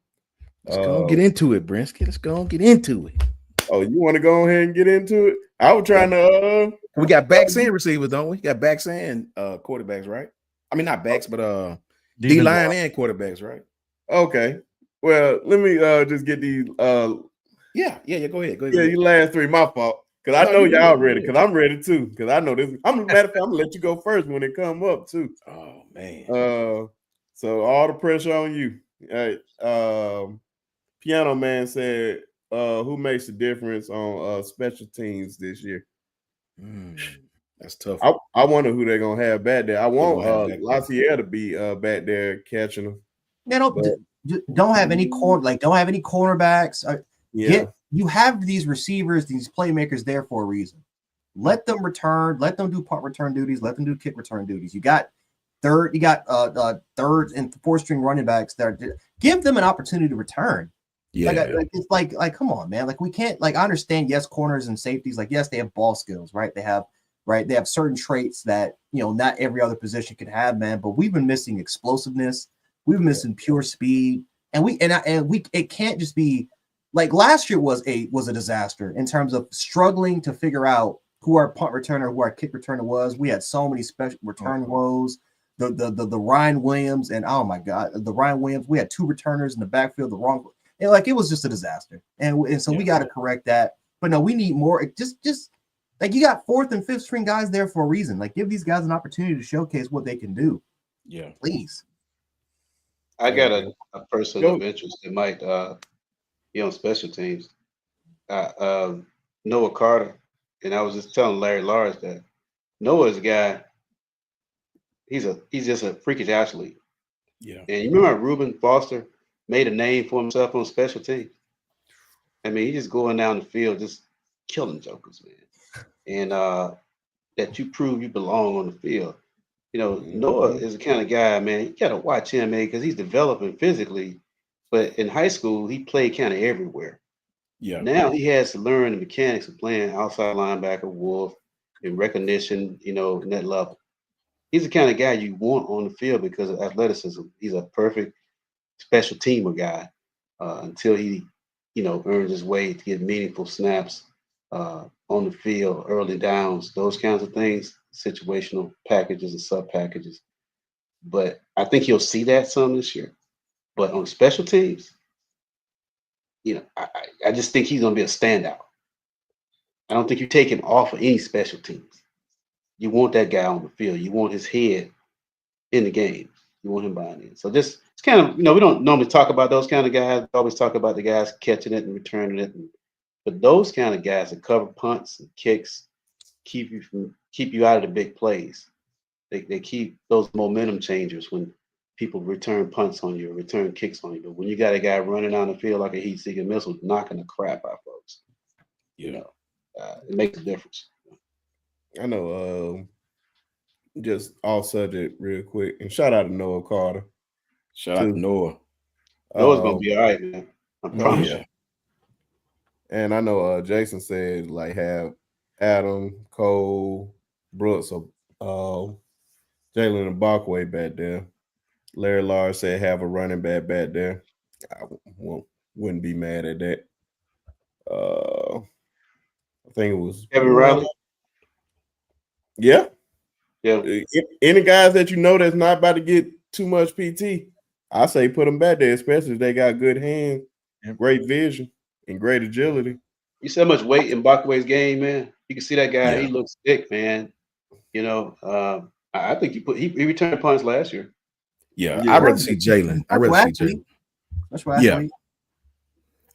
Let's go get into it, Brinsky. Let's go get into it. Oh, you want to go ahead and get into it? I was trying to. We got backs and receivers, don't we? Got backs and quarterbacks, right? I mean, not backs, but D-line and quarterbacks, right? Okay. Well, let me just get these. Yeah. Go ahead. Yeah, you last three. My fault. Because I know y'all ready. Because I'm ready too. Because I know this. I'm a matter of fact, I'm gonna let you go first when it come up too. Oh man. So all the pressure on you. Piano Man said, who makes the difference on special teams this year? That's tough. I wonder who they're gonna have back there. I want Lacier to be back there catching them. They don't have any cornerbacks. You have these receivers, these playmakers there for a reason. Let them return. Let them do punt return duties. Let them do kick return duties. You got third and fourth string running backs that give them an opportunity to return. Yeah, it's like come on, man. Like we can't. Like I understand. Yes, corners and safeties. Like yes, they have ball skills, right? They have certain traits that not every other position can have, man. But we've been missing explosiveness. We've been missing pure speed, and it can't just be. Like last year was a disaster in terms of struggling to figure out who our punt returner, who our kick returner was. We had so many special return woes. The Ryan Williams and oh my God, the Ryan Williams. We had two returners in the backfield. It was just a disaster, and so we got to correct that. But no, we need more. Just like you got fourth and fifth string guys there for a reason. Like give these guys an opportunity to showcase what they can do. Yeah, please. I got a person of interest that might be on special teams. Noah Carter, and I was just telling Larry Lars that Noah's a guy. He's just a freakish athlete. Yeah. And you remember Reuben Foster made a name for himself on special teams. I mean, he's just going down the field, just killing jokers, man. And that you prove you belong on the field. Noah is the kind of guy, man. You gotta watch him, man, because he's developing physically. But in high school, he played kind of everywhere. Yeah. Now he has to learn the mechanics of playing outside linebacker, wolf, and recognition, in that level. He's the kind of guy you want on the field because of athleticism. He's a perfect special teamer guy until he, earns his way to get meaningful snaps on the field, early downs, those kinds of things, situational packages and sub packages. But I think you'll see that some this year. But on special teams, I just think he's going to be a standout. I don't think you take him off of any special teams. You want that guy on the field. You want his head in the game. You want him buying in. So it's kind of, we don't normally talk about those kind of guys. We always talk about the guys catching it and returning it. But those kind of guys that cover punts and kicks keep you out of the big plays. They keep those momentum changers when people return punts on you, or return kicks on you. But when you got a guy running down the field like a heat-seeking missile, knocking the crap out of folks, it makes a difference. I know. Just off subject real quick, and shout out to Noah Carter. Shout out to Noah. Noah's gonna be all right, man. I promise you. And I know Jason said like have Adam, Cole, Brooks, or Jalen Mbakwe back there. Larry Lars said have a running back there. I wouldn't be mad at that. I think it was Kevin Riley. Yeah. Yeah. Any guys that that's not about to get too much PT, I say put them back there, especially if they got good hands, great vision, and great agility. You see how much weight in Mbakwe's game, man. You can see that guy. Yeah. He looks thick, man. I think he returned punts last year. Yeah, I'd rather see Jalen. That's right. Yeah.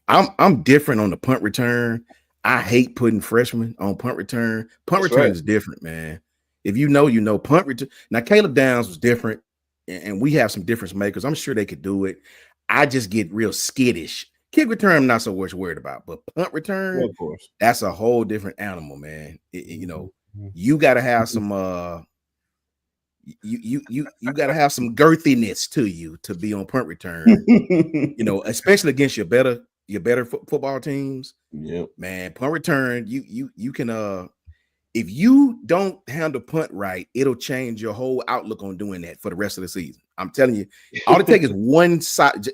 I'm different on the punt return. I hate putting freshmen on punt return. Punt return is different, man. If punt return. Now, Caleb Downs was different, and we have some difference makers. I'm sure they could do it. I just get real skittish. Kick return, I'm not so much worried about, but punt return, of course, that's a whole different animal, man. You got to have some you got to have some girthiness to you to be on punt return. Especially against your better football teams. Yeah, man, punt return, you can if you don't handle punt right, it'll change your whole outlook on doing that for the rest of the season. I'm telling you, all it takes is one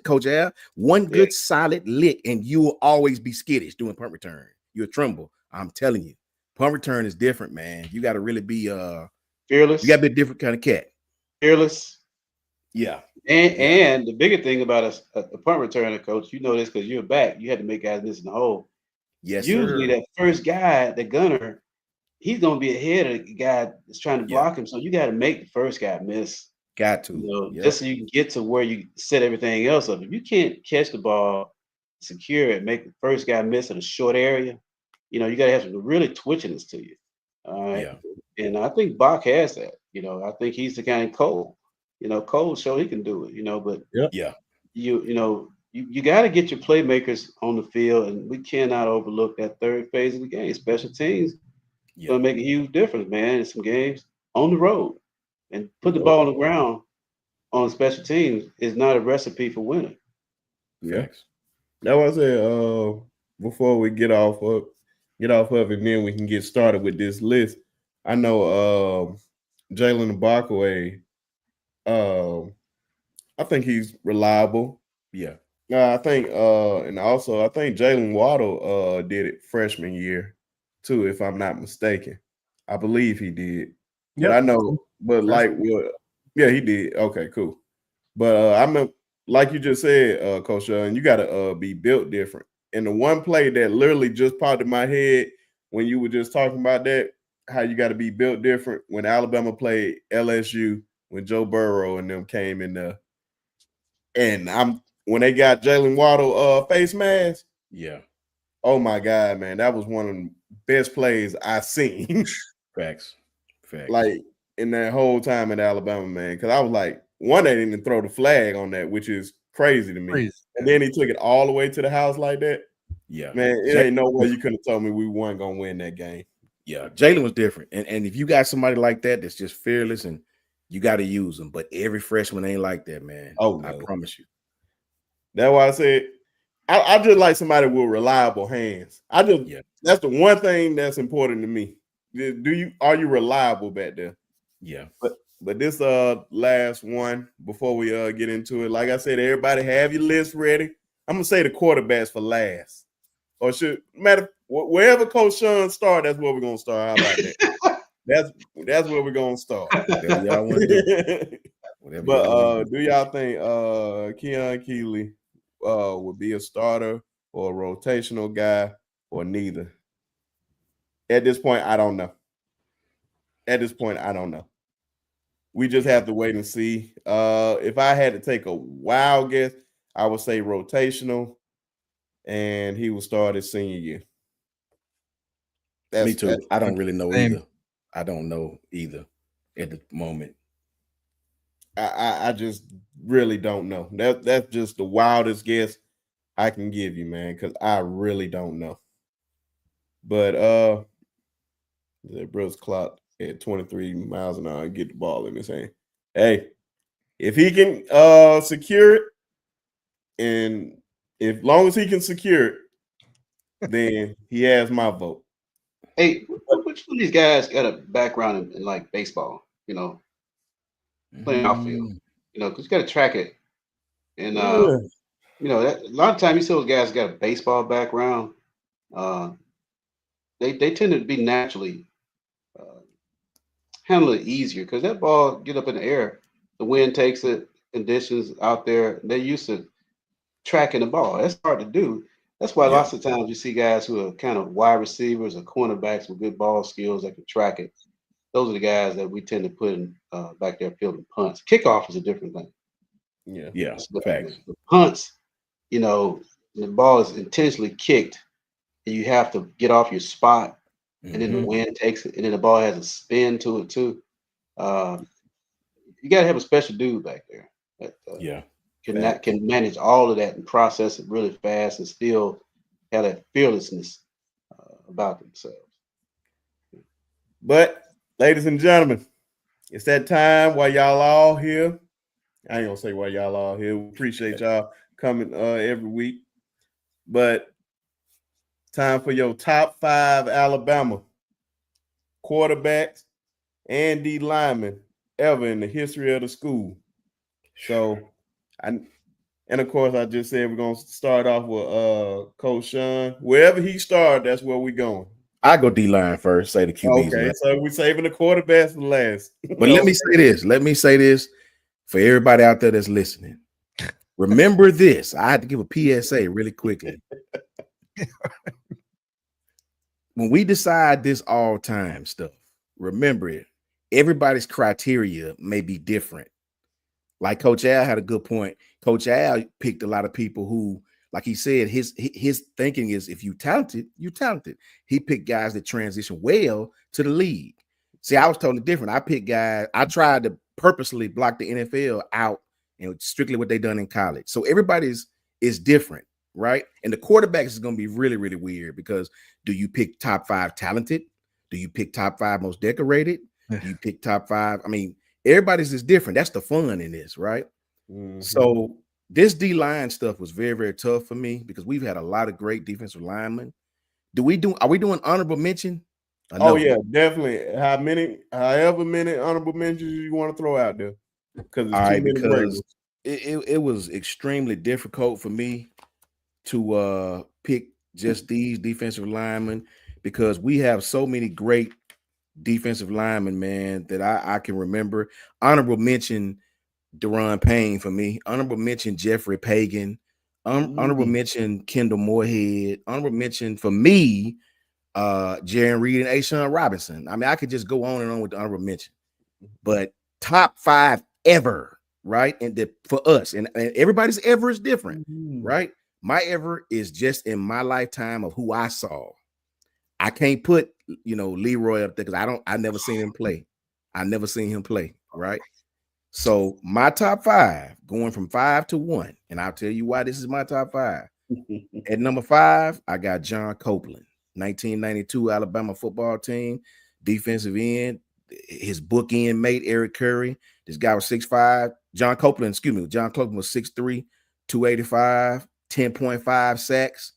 Coach Al, one good solid lick, and you will always be skittish doing punt return. You'll tremble. I'm telling you, punt return is different, man. You got to really be fearless. You got to be a different kind of cat. Fearless. Yeah. And the bigger thing about a punt returner, coach, you know this because you're back. You had to make guys miss in the hole. Yes, usually sir. that first guy, the gunner, he's gonna be ahead of the guy that's trying to block him. So you got to make the first guy miss. Got to, you know, just so you can get to where you set everything else up. If you can't catch the ball, secure it, make the first guy miss in a short area, you know, you got to have some really twitchiness to you. All right. And I think Bach has that. You know, I think he's the kind of Cole. You know, Cole show he can do it. You know, but you got to get your playmakers on the field, and we cannot overlook that third phase of the game. Special teams gonna make a huge difference, man. In some games on the road, and put the ball on the ground on special teams is not a recipe for winning. Yeah, that was it. Before we get off of it, then we can get started with this list. I know Jalen Mbakwe. I think he's reliable. Yeah. I think and also I think Jalen Waddle did it freshman year too, if I'm not mistaken. I believe he did. But I know, but he did. Okay, cool. But I'm like you just said, Coach Sean, you gotta be built different. And the one play that literally just popped in my head when you were just talking about that, how you got to be built different, when Alabama played LSU, when Joe Burrow and them came in there. And when they got Jalen Waddle face mask. Yeah. Oh my God, man. That was one of the best plays I've seen. Facts. Like in that whole time in Alabama, man. Because I was like, one, they didn't throw the flag on that, which is crazy to me. And then he took it all the way to the house like that. Yeah. Man, it ain't no way you couldn't have told me we weren't gonna win that game. Yeah, Jalen was different. And if you got somebody like that that's just fearless, and you got to use them. But every freshman ain't like that, man. Oh, no. I promise you. That's why I said I just like somebody with reliable hands. That's the one thing that's important to me. Are you reliable back there? Yeah. But this last one before we get into it, like I said, everybody have your list ready. I'm gonna say the quarterbacks for last, or wherever Coach Sean start, that's where we're gonna start. How about that? that's where we're gonna start. Whatever y'all want to do. But do y'all think Keon Keeley would be a starter or a rotational guy or neither? At this point, I don't know. We just have to wait and see. If I had to take a wild guess, I would say rotational, and he will start his senior year. Me too. I don't really know either. I don't know either at the moment. I just really don't know. That's just the wildest guess I can give you, man, because I really don't know. But the Brooks clock at 23 miles an hour and get the ball in his hand. Hey, if he can secure it, and as long as he can secure it, then he has my vote. Hey, which one of these guys got a background in like baseball? You know, playing outfield. You know, because you got to track it, and you know that a lot of times you see those guys got a baseball background. They tend to be naturally handle it easier because that ball get up in the air, the wind takes it, conditions out there. They're used to tracking the ball. That's hard to do. That's why lots of times you see guys who are kind of wide receivers or cornerbacks with good ball skills that can track it. Those are the guys that we tend to put in back there fielding punts. Kickoff is a different thing. Yeah. Facts. The punts, you know, the ball is intentionally kicked, and you have to get off your spot, and then the wind takes it, and then the ball has a spin to it too. You got to have a special dude back there that can manage all of that and process it really fast and still have that fearlessness about themselves. But, ladies and gentlemen, it's that time while y'all all here. I ain't gonna say why y'all all here. We appreciate y'all coming every week. But time for your top 5 Alabama quarterbacks and D linemen ever in the history of the school. So, and of course, I just said we're gonna start off with Coach Sean. Wherever he started, that's where we're going. I go D-line first. Say the QBs. Okay, last. so we're saving the quarterbacks for last. But let me say this. Let me say this for everybody out there that's listening. Remember this. I had to give a PSA really quickly. When we decide this all-time stuff, remember it. Everybody's criteria may be different. Like Coach Al had a good point. Coach Al picked a lot of people who, like he said, his thinking is if you talented, you talented. He picked guys that transition well to the league. See, I was totally different. I picked guys. I tried to purposely block the NFL out and strictly what they done in college. So everybody's is different, right? And the quarterbacks is going to be really, really weird because do you pick top 5 talented? Do you pick top 5 most decorated? Do you pick top 5? I mean, everybody's is different. That's the fun in this, right? Mm-hmm. So this D-line stuff was very, very tough for me because we've had a lot of great defensive linemen. Are we doing honorable mention? Oh yeah, definitely. However many honorable mentions you want to throw out there. Because it was extremely difficult for me to pick just these defensive linemen because we have so many great defensive linemen, man, that I can remember. Honorable mention Deron Payne for me. Honorable mention Jeffrey Pagan. Honorable mention Kendall Moorhead. Honorable mention for me, Jaron Reed and Ashawn Robinson. I mean, I could just go on and on with the honorable mention, but top 5 ever, right? And for us, and everybody's ever is different, right? My ever is just in my lifetime of who I saw. I can't put, Leroy up there because I never seen him play. I never seen him play, right? So my top 5 going from 5 to 1, and I'll tell you why this is my top 5. At number 5, I got John Copeland, 1992 Alabama football team, defensive end. His bookend mate, Eric Curry. This guy was 6'5". John Copeland was 6'3", 285, 10.5 sacks.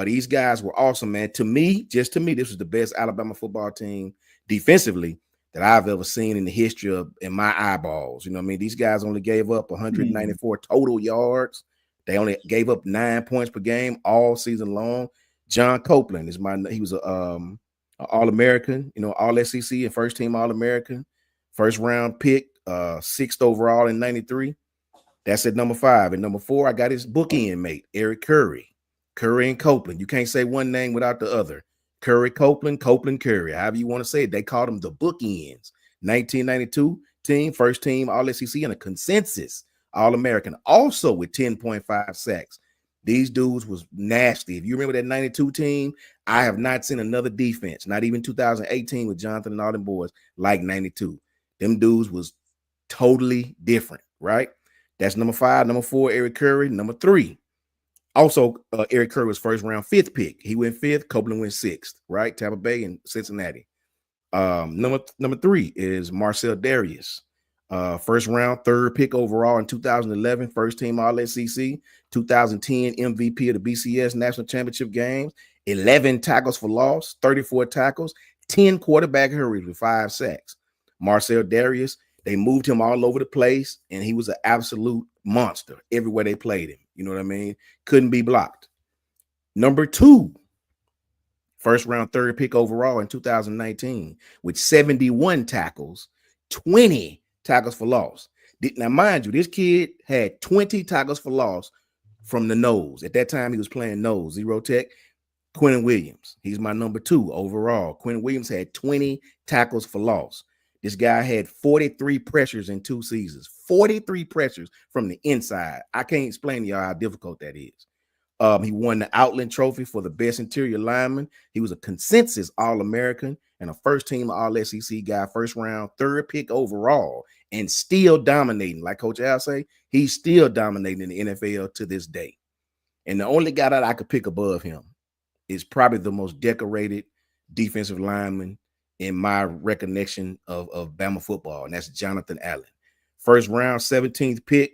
These guys were awesome, man. To me, this was the best Alabama football team defensively that I've ever seen in the history of in my eyeballs. You know what I mean? These guys only gave up 194 total yards. They only gave up 9 points per game all season long. John Copeland he was a All-American, All SEC and first team All-American, first round pick, 6th overall in 93. That's at number 5. At number 4, I got his bookend mate, Eric Curry. Curry and Copeland. You can't say one name without the other. Curry, Copeland, Curry. However you want to say it. They called them the bookends. 1992 team, first team All SEC and a consensus All-American, also with 10.5 sacks. These dudes was nasty. If you remember that 92 team, I have not seen another defense, not even 2018 with Jonathan and all them boys, like 92. Them dudes was totally different, right? That's number 5. Number 4, Eric Curry. Number 3, also Eric Curry was first round 5th pick. He went 5th. Copeland went 6th, right? Tampa Bay and Cincinnati. Number 3 is Marcel Darius. First round, 3rd pick overall in 2011, first team All SEC, 2010 MVP of the BCS National Championship games, 11 tackles for loss, 34 tackles, 10 quarterback hurries with 5 sacks. Marcel Darius, they moved him all over the place, and he was an absolute monster everywhere they played him. You know what I mean? Couldn't be blocked. Number 2, first round, 3rd pick overall in 2019 with 71 tackles, 20 tackles for loss. Now, mind you, this kid had 20 tackles for loss from the nose. At that time, he was playing nose, zero tech. Quentin Williams, he's my number 2 overall. Quentin Williams had 20 tackles for loss. This guy had 43 pressures in 2 seasons, 43 pressures from the inside. I can't explain to y'all how difficult that is. He won the Outland Trophy for the best interior lineman. He was a consensus All-American and a first-team All-SEC guy, first round, 3rd pick overall, and still dominating. Like Coach Al say, he's still dominating in the NFL to this day. And the only guy that I could pick above him is probably the most decorated defensive lineman in my recollection of Bama football, and that's Jonathan Allen. First round, 17th pick.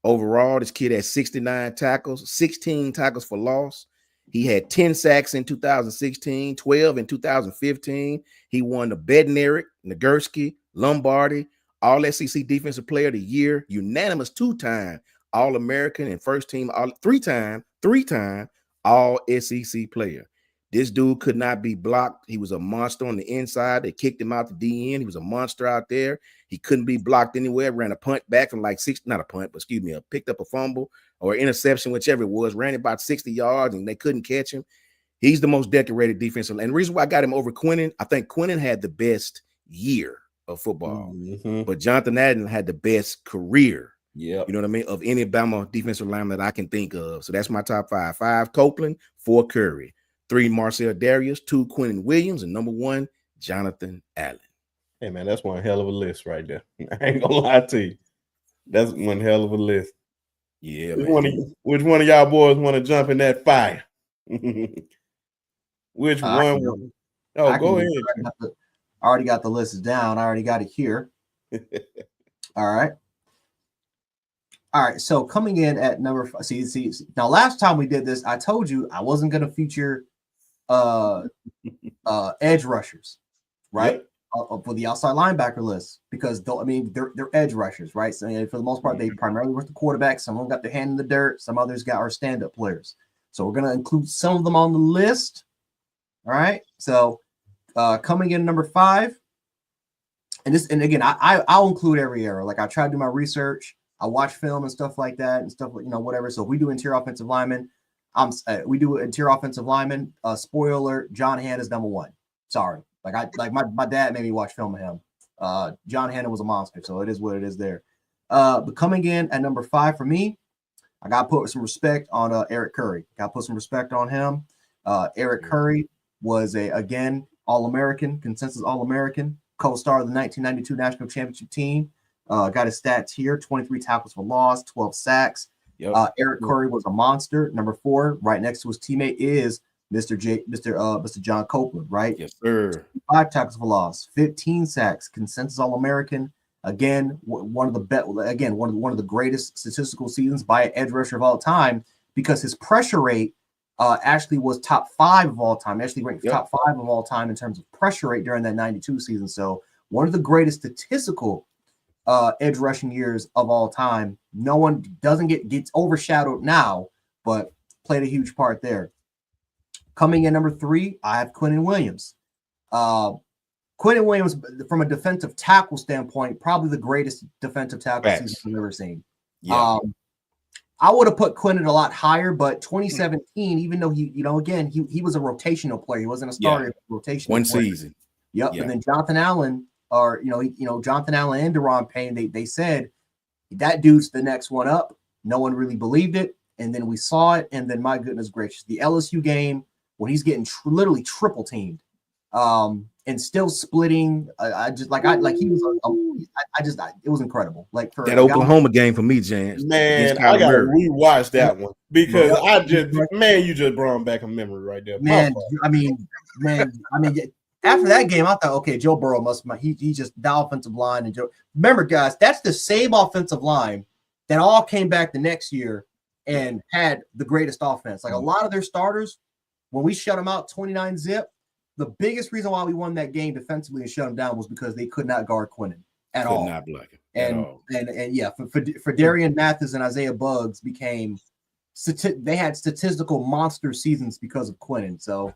Overall, this kid had 69 tackles, 16 tackles for loss. He had 10 sacks in 2016, 12 in 2015. He won the Bednarik, Nagurski, Lombardi, All SEC Defensive Player of the Year, unanimous 2-time All-American and first team, all three-time All SEC player. This dude could not be blocked. He was a monster on the inside. They kicked him out the DN. He was a monster out there. He couldn't be blocked anywhere. Ran a punt back from like not a punt, but excuse me, picked up a fumble or interception, whichever it was, ran about 60 yards and they couldn't catch him. He's the most decorated defensive. And the reason why I got him over Quinnen, I think Quinnen had the best year of football, but Jonathan Allen had the best career. Yeah, you know what I mean, of any Bama defensive lineman that I can think of. So that's my top 5. 5 Copeland, 4 Curry, 3 Marcel Darius, 2 Quinnen Williams, and number 1 Jonathan Allen. Hey man, that's one hell of a list right there. I ain't gonna lie to you. That's one hell of a list. Yeah, which one of y'all boys want to jump in that fire? Which one? Oh, go ahead. I already got the list down. I already got it here. All right. So coming in at number 5. See. Now, last time we did this, I told you I wasn't going to feature edge rushers, right? Yep. For the outside linebacker list, because they're edge rushers, right? So for the most part, they primarily work the quarterback. Some of them got their hand in the dirt. Some others got our stand-up players. So we're going to include some of them on the list. All right. So coming in number 5, and again, I'll include every era. Like I try to do my research. I watch film and stuff like that and stuff, whatever. So if we do interior offensive lineman, we do interior offensive lineman. Spoiler alert, John Hanna's number 1. Sorry. My dad made me watch film of him. John Hanna was a monster, so it is what it is there. But coming in at number 5 for me, I got to put some respect on Eric Curry. Got to put some respect on him. Eric Curry was again All-American, consensus All-American, co-star of the 1992 National Championship team. Got his stats here: 23 tackles for loss, 12 sacks. Yep. Eric Curry was a monster. Number 4, right next to his teammate, is Mr. John Copeland, right? Yes, sir. 5 tackles for loss, 15 sacks, consensus All-American. Again, one of the greatest statistical seasons by an edge rusher of all time, because his pressure rate actually was top 5 of all time. Actually ranked top 5 of all time in terms of pressure rate during that 92 season. So one of the greatest statistical edge rushing years of all time. No one gets overshadowed now, but played a huge part there. Coming in number 3, I have Quinnen Williams. Quinnen Williams, from a defensive tackle standpoint, probably the greatest defensive tackle season I've ever seen. Yeah. I would have put Quinnen a lot higher, but 2017, even though he was a rotational player, he wasn't a starter. Rotational one player. Season. Yep. And then Jonathan Allen, Jonathan Allen and Deron Payne, they said that dude's the next one up. No one really believed it, and then we saw it, and then my goodness gracious, the LSU game when he's getting literally triple teamed, and still splitting. It was incredible. Like for that Oklahoma game for me, James. Man, I gotta rewatch that one because you just brought back a memory right there. Man, after that game, I thought, okay, Joe Burrow he just the offensive line and Joe. Remember, guys, that's the same offensive line that all came back the next year and had the greatest offense. Like a lot of their starters, when we shut them out 29-0, the biggest reason why we won that game defensively and shut them down was because they could not guard Quinnen at all. Not block him for Darian Mathis and Isaiah Buggs they had statistical monster seasons because of Quinnen. So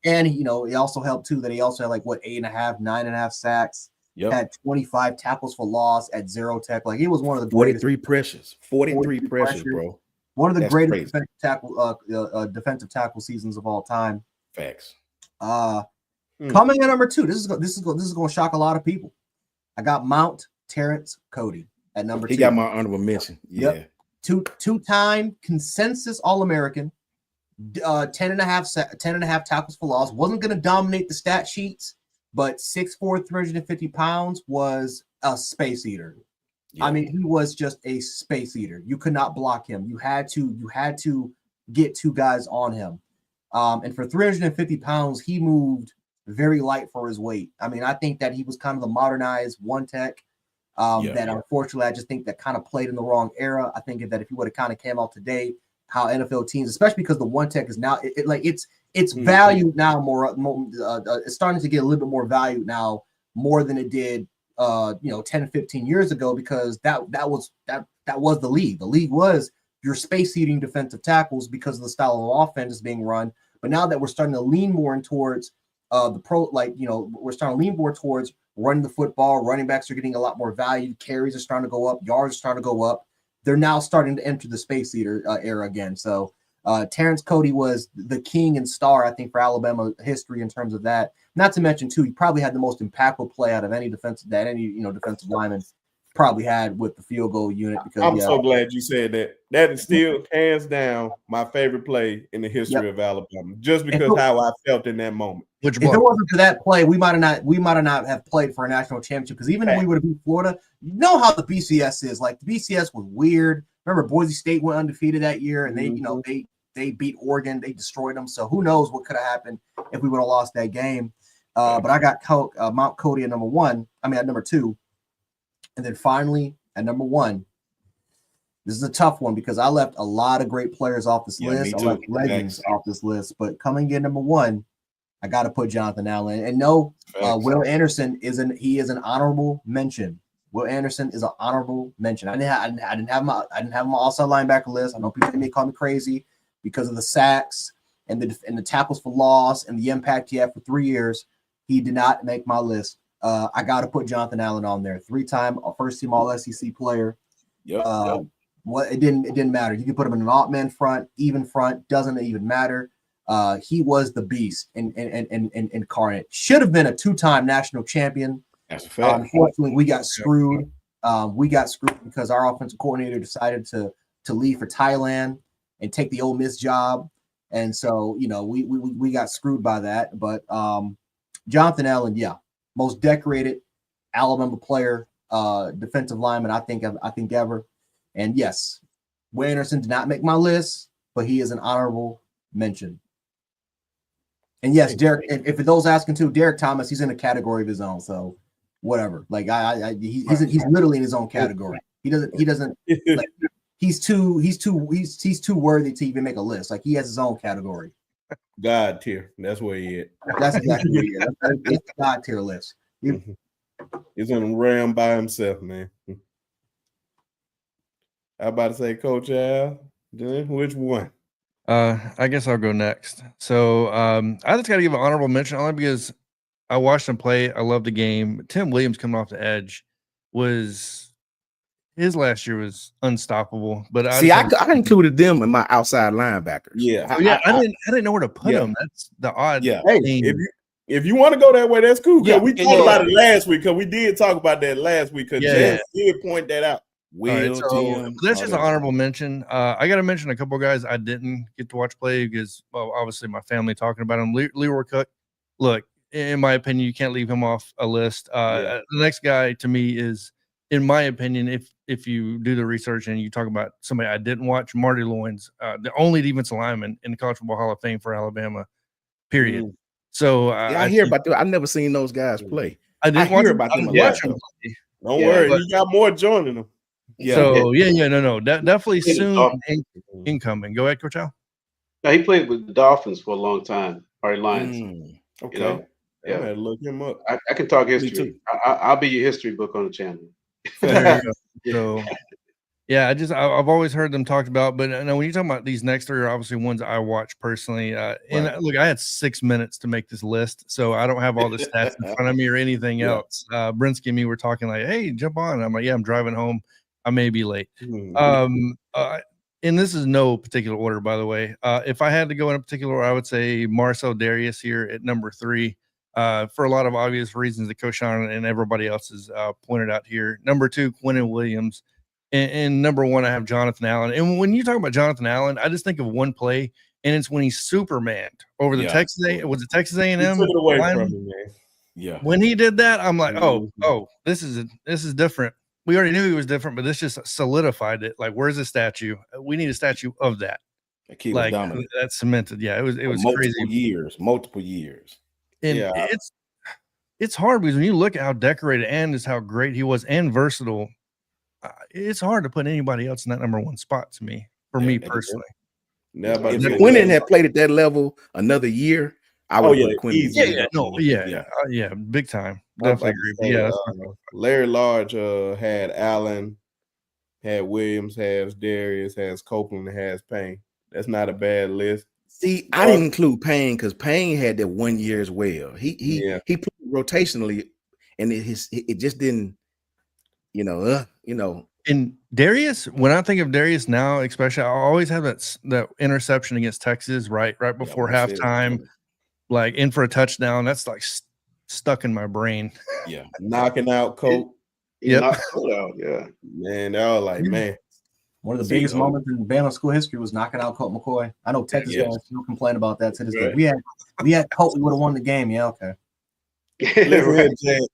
and he also helped too that he also had 9.5 sacks. Yep. Had 25 tackles for loss at 0 tech. Like he was one of the 43 pressures, 43 pressures, bro. One of the greatest defensive tackle seasons of all time. Facts. Coming in number 2, this is going to shock a lot of people. I got Mount Terrence Cody at number 2. He got my honorable mention. Yeah. Yep. Two-time consensus All-American, 10.5 tackles for loss. Wasn't going to dominate the stat sheets, but 6'4", 350 pounds, was a space eater. Yeah. I mean, he was just a space eater. You could not block him. You had to get 2 guys on him. And for 350 pounds, he moved very light for his weight. I mean, I think that he was kind of the modernized one tech. Unfortunately, I just think that kind of played in the wrong era. I think that if he would have kind of came out today, how NFL teams, especially because the one tech is now it's valued now more. It's starting to get a little bit more valued now, more than it did 10, 15 years ago, because that was the league. The league was your space eating defensive tackles because of the style of offense being run. But now that we're starting to lean more in towards we're starting to lean more towards running the football. Running backs are getting a lot more value. Carries are starting to go up. Yards are starting to go up. They're now starting to enter the space eater era again. So Terrence Cody was the king and star, I think, for Alabama history in terms of that. Not to mention, too, he probably had the most impactful play out of any defensive lineman probably had with the field goal unit. Because I'm so glad you said that. That is still hands down my favorite play in the history of Alabama, just because how I felt in that moment. If it wasn't for that play, we might have not have played for a national championship. Because even if we would have beat Florida, you know how the BCS is. Like, the BCS was weird. Remember, Boise State went undefeated that year, and they beat Oregon. They destroyed them. So who knows what could have happened if we would have lost that game. But I got Mount Cody at number 2. And then finally, at number 1, this is a tough one because I left a lot of great players off this list. I left legends off this list. But coming in number 1, I got to put Jonathan Allen. And no, Will Anderson is an honorable mention. Will Anderson is an honorable mention. I didn't have him on outside linebacker list. I know people may call me crazy because of the sacks and the tackles for loss and the impact he had for 3 years. He did not make my list. I got to put Jonathan Allen on there. 3-time first-team All-SEC player. It didn't matter. You can put him in an odd man front, even front, doesn't even matter. He was the beast incarnate. Should have been a 2-time national champion. That's a fact. Unfortunately, we got screwed. We got screwed because our offensive coordinator decided to leave for Thailand and take the Ole Miss job, and so we got screwed by that. But Jonathan Allen, most decorated Alabama player, defensive lineman I think ever. And yes, Will Anderson did not make my list, but he is an honorable mention. And yes, Derek, if for those asking too, Derek Thomas, he's in a category of his own. So whatever. Like he's literally in his own category. He doesn't like, he's too worthy to even make a list. Like, he has his own category. God tier. That's where he is. That's exactly where he is. That's the God tier list. He's in a realm by himself, man. I about to say, Coach Al, which one? I guess I'll go next. So I just got to give an honorable mention only because I watched him play. I love the game. Tim Williams coming off the edge his last year was unstoppable. But I included them in my outside linebackers. Yeah, I didn't know where to put them. That's the odd thing. If you want to go that way, that's cool. We talked about it last week because we did talk about that last week because Jazz did point that out. That's just an honorable mention. I got to mention a couple of guys I didn't get to watch play because, well, obviously my family talking about him. Leroy Cook. Look, in my opinion, you can't leave him off a list. The next guy to me is, in my opinion, if you do the research and you talk about somebody I didn't watch, Marty Loins, the only defensive lineman in the College Football Hall of Fame for Alabama, period. So I hear about that. I've never seen those guys play. I didn't hear about them. Don't worry, you got more joining them. Definitely soon incoming. Go ahead, Coach Al. No, he played with the Dolphins for a long time. Marty Lions. Okay. I had to look him up. I can talk history. I'll be your history book on the channel. There you go. So, I've always heard them talked about, but when you talk about these next three are obviously ones I watch personally. And look, I had 6 minutes to make this list, so I don't have all the stats in front of me or anything else. Brinsky and me were talking like, "Hey, jump on." I'm like, "Yeah, I'm driving home. I may be late." And this is no particular order, by the way. If I had to go in a particular order, I would say Marcel Darius here at number 3. For a lot of obvious reasons that Coach Sean and everybody else has pointed out here. Number 2, Quinnen Williams. And number 1, I have Jonathan Allen. And when you talk about Jonathan Allen, I just think of one play, and it's when he Supermaned over the Texas A&M. Was it Texas A&M? He took it away from him, man. Yeah. When he did that, I'm like, oh, this is different. We already knew he was different, but this just solidified it. Like, where's the statue? We need a statue of that. That kid was dominant. That's cemented. Yeah, it was multiple years. And it's hard because when you look at how decorated and is how great he was and versatile, it's hard to put anybody else in that number 1 spot to me, for me personally. If Quinnen had played at that level another year, I would yeah, put Quinn. easy. Yeah, big time. I was Definitely about to agree. say, Yeah, that's my vote. Larry Large had Allen, had Williams, has Darius, has Copeland, has Payne. That's not a bad list. See, I didn't include Payne because Payne had that 1 year as well. He put it rotationally, and it just didn't, And Darius, when I think of Darius now, especially, I always have that interception against Texas right before halftime, like in for a touchdown. That's like stuck in my brain. Yeah, knocking out Cope. He knocked Colt out. Yeah, man, they all like, man. One of the biggest moments in Bama school history was knocking out Colt McCoy. I know Texas fans still complain about that to this day. We had Colt, we would have won the game. Yeah, okay.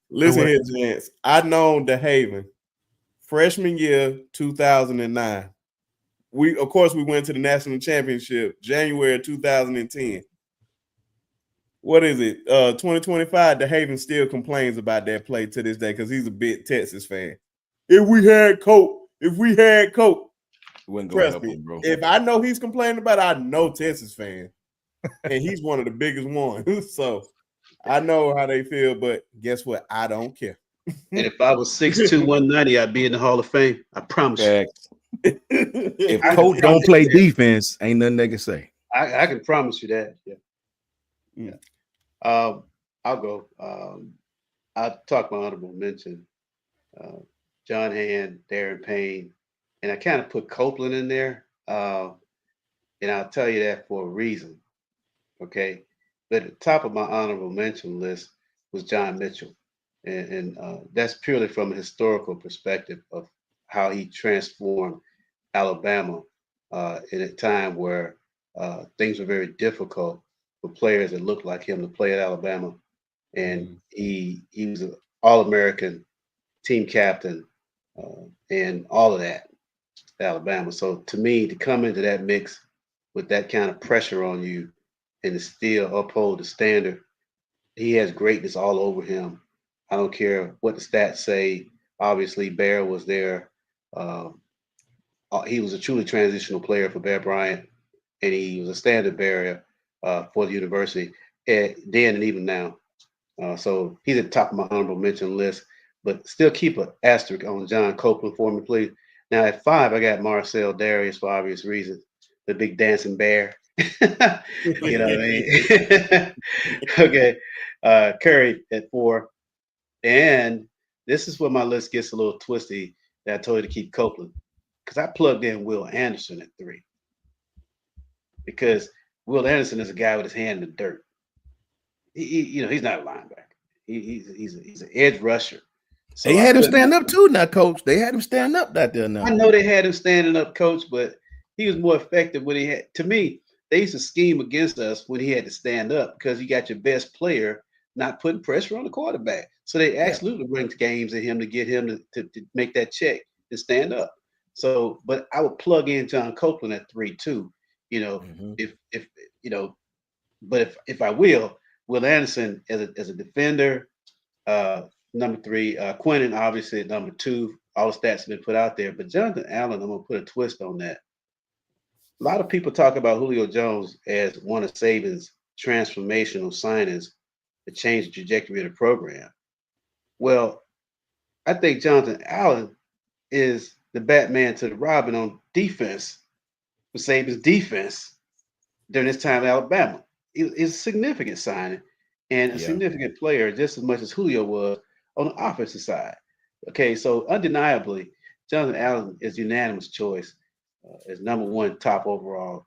Listen here, gents. I known DeHaven freshman year 2009. We went to the national championship January 2010. What is it? 2025. DeHaven still complains about that play to this day because he's a big Texas fan. If we had Colt, trust me, bro. If I know he's complaining about it, I know Texas fan, and he's one of the biggest ones. So I know how they feel, but guess what? I don't care. And if I was 6'2", 190, I'd be in the Hall of Fame. I promise you. If Colt don't play defense, ain't nothing they can say. I can promise you that. Yeah. I'll go. I'll talk my honorable mention. John Hand, Darren Payne, and I kind of put Copeland in there. And I'll tell you that for a reason. Okay. But at the top of my honorable mention list was John Mitchell. And that's purely from a historical perspective of how he transformed Alabama in a time where things were very difficult for players that looked like him to play at Alabama. And he was an All-American team captain and all of that at Alabama. So to me, to come into that mix with that kind of pressure on you and to still uphold the standard, he has greatness all over him. I don't care what the stats say. Obviously, Bear was there. He was a truly transitional player for Bear Bryant, and he was a standard bearer for the university then and even now. So he's at the top of my honorable mention list, but still keep an asterisk on John Copeland for me, please. Now at 5, I got Marcel Darius for obvious reasons, the big dancing bear. You know what I mean? Okay. Curry at 4. And this is where my list gets a little twisty that I told you to keep Copeland, because I plugged in Will Anderson at 3. Because Will Anderson is a guy with his hand in the dirt. He's not a linebacker. He's an edge rusher. So they had him stand up too now, Coach. They had him stand up out there now. I know they had him standing up, Coach, but he was more effective when he had. To me, they used to scheme against us when he had to stand up because you got your best player not putting pressure on the quarterback. So they absolutely ranked games at him to get him to make that check and stand up. So, but I would plug in John Copeland at 3 too. If I will Anderson as a defender, number 3, Quinnen obviously at number 2. All the stats have been put out there, but Jonathan Allen, I'm gonna put a twist on that. A lot of people talk about Julio Jones as one of Saban's transformational signings to change the trajectory of the program. Well, I think Jonathan Allen is the Batman to the Robin on defense for Saban's defense during this time in Alabama. It's a significant signing and a significant player just as much as Julio was on the offensive side. Okay, so undeniably, Jonathan Allen is unanimous choice as number 1 top overall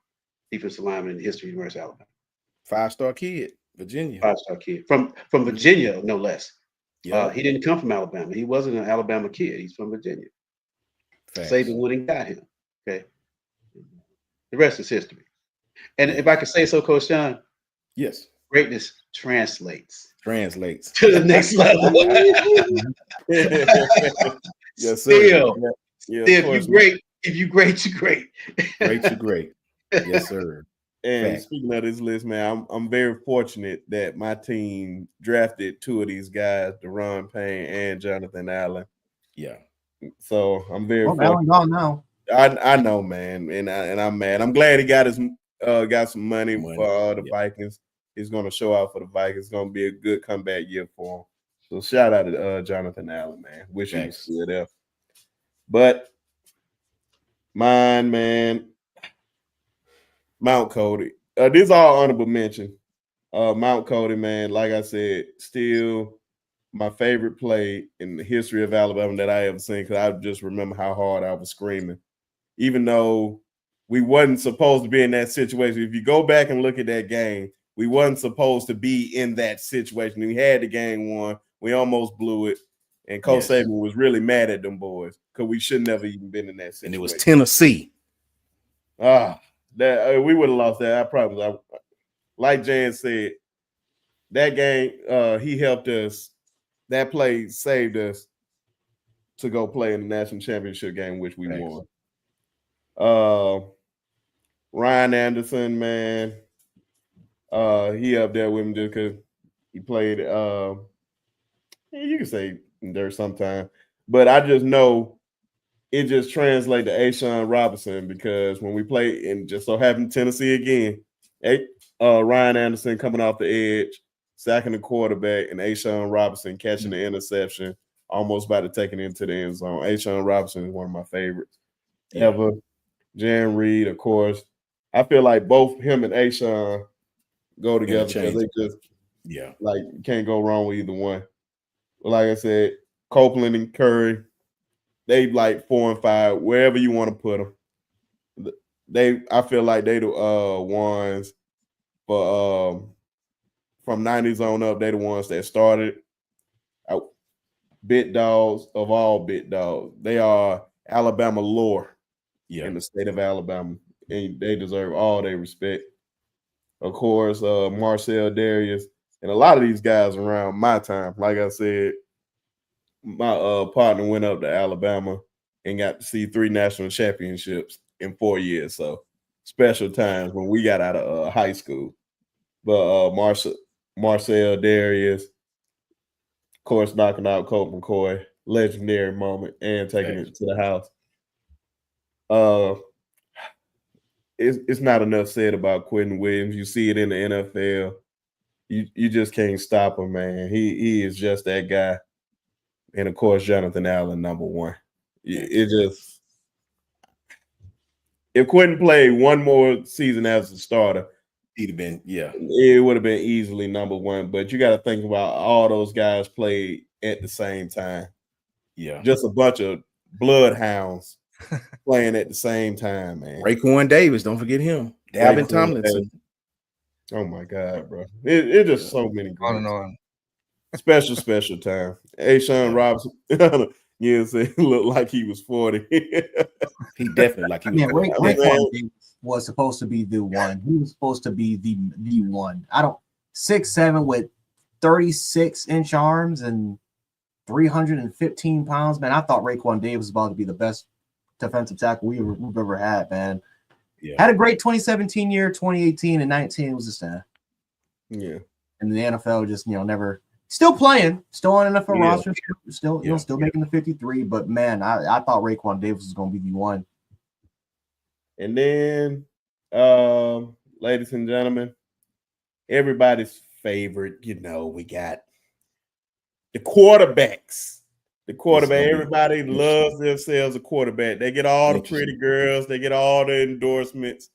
defensive lineman in the history of the University of Alabama. 5-star kid, Virginia. 5-star kid from Virginia, no less. Yeah, he didn't come from Alabama. He wasn't an Alabama kid. He's from Virginia. Saban went and got him. Okay, the rest is history. And if I could say so, Coach Sean. Yes. Greatness translates to the next level. Yes, sir. If you great, you're great. Great, you're great. Yes, sir. And speaking of this list, man, I'm very fortunate that my team drafted 2 of these guys, Daron Payne and Jonathan Allen. Yeah. So I'm very fortunate. Allen gone now. I know, man, and I'm mad. I'm glad he got some money for the Vikings. he's going to show out for the Vikings. It's going to be a good comeback year for him. So shout out to Jonathan Allen, man. Wish he was still there. But mine, man, Mount Cody. These are all honorable mention. Mount Cody, man, like I said, still my favorite play in the history of Alabama that I ever seen, because I just remember how hard I was screaming. Even though we wasn't supposed to be in that situation. If you go back and look at that game, we wasn't supposed to be in that situation. We had the game won. We almost blew it. And Coach Saban was really mad at them boys because we should never even been in that situation. And it was Tennessee. That we would have lost that. I promise. Like Jan said, that game, he helped us. That play saved us to go play in the national championship game, which we won. Ryan Anderson, man, he up there with him just because he played. You can say there sometime, but I just know it just translates to Ashawn Robinson, because when we play, and just so happened Tennessee again, Ryan Anderson coming off the edge, sacking the quarterback, and Ashawn Robinson catching the interception, almost about to take it into the end zone. Ashawn Robinson is one of my favorites ever. Jan Reed, of course. I feel like both him and Ashawn go together because they just like you can't go wrong with either one. But like I said, Copeland and Curry, they like 4 and 5, wherever you want to put them. I feel like they the ones for from 90s on up. They the ones that started bit dogs of all bit dogs. They are Alabama lore in the state of Alabama, and they deserve all their respect. Of course, Marcel Darius and a lot of these guys around my time. Like I said, my partner went up to Alabama and got to see 3 national championships in 4 years. So special times when we got out of high school. But Marcel Darius, of course, knocking out Colt McCoy, legendary moment, and taking it to the house. It's not enough said about Quentin Williams. You see it in the NFL. You just can't stop him, man. He is just that guy. And of course, Jonathan Allen, number 1. It just, if Quentin played one more season as a starter, he'd have been, it would have been easily number 1. But you got to think about all those guys played at the same time. Yeah, just a bunch of bloodhounds playing at the same time, man. Raekwon Davis, don't forget him. Dalvin Tomlinson. Oh my God, bro! It just so many greats. On and on. Special time. Ashawn Robinson, looked like he was 40. He definitely like he was. Raekwon was supposed to be the one. He was supposed to be the one. 6'7" with 36-inch arms and 315 pounds. Man, I thought Raekwon Davis was about to be the best defensive tackle we've ever had, man. Yeah. Had a great 2017 year, 2018 and 19 was just yeah. And the NFL just never still playing, still on NFL roster, still making the 53. But man, I thought Raekwon Davis was going to be the one. And then, ladies and gentlemen, everybody's favorite, we got the quarterbacks. The quarterback, everybody loves themselves a quarterback. They get all the pretty girls, they get all the endorsements,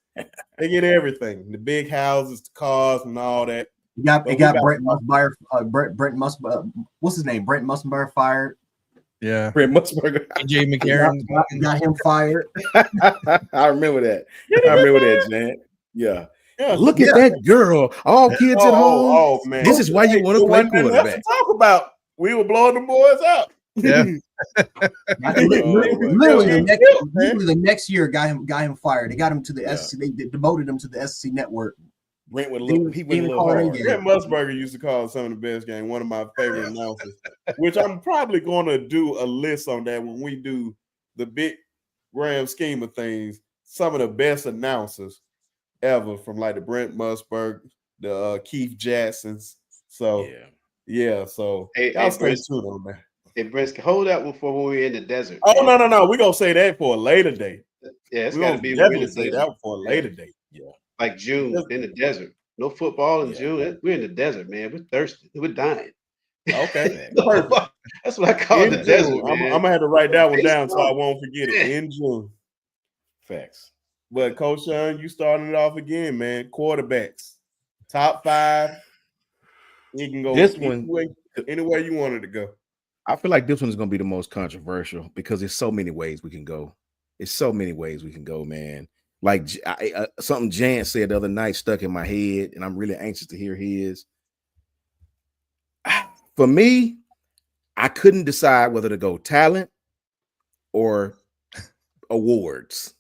they get everything, the big houses, the cars, and all that. You got Brent Musburger. What's his name? Brent Musburger fired. Yeah, Brent Musburger. AJ McCarron got him fired. I remember that. Jan. Yeah. Look at that girl. All kids at home. Oh man, this is why you want to play quarterback. Talk about. We were blowing them boys out. Yeah. Literally the next year got him fired. They got him to the SEC. They demoted him to the SEC network. Brent would look. He went a little hard. Brent Musburger used to call some of the best game. One of my favorite announcers, which I'm probably going to do a list on that when we do the big grand scheme of things. Some of the best announcers ever, from like the Brent Musburger, the Keith Jacksons. So So y'all stay tuned on that. Hey, Brent, hold that one for when we're in the desert. Oh no, we're gonna say that for a later date. Yeah, it's got to be definitely say that for a later date. Yeah, like June in the desert. No football in Yeah. June. We're in the desert, man. We're thirsty. We're dying. Okay, No, perfect. that's what I call In the June, desert, I'm man. gonna have to write that one down so I Baseball. won't forget it. Yeah. In June. Facts. But Coach Sean, you starting it off again, man. Quarterbacks, top 5. You can go This one, anywhere you wanted to go. I feel like this one is going to be the most controversial because there's so many ways we can go. It's so many ways we can go, man. Like something Jan said the other night stuck in my head, and I'm really anxious to hear his. For me, I couldn't decide whether to go talent or awards,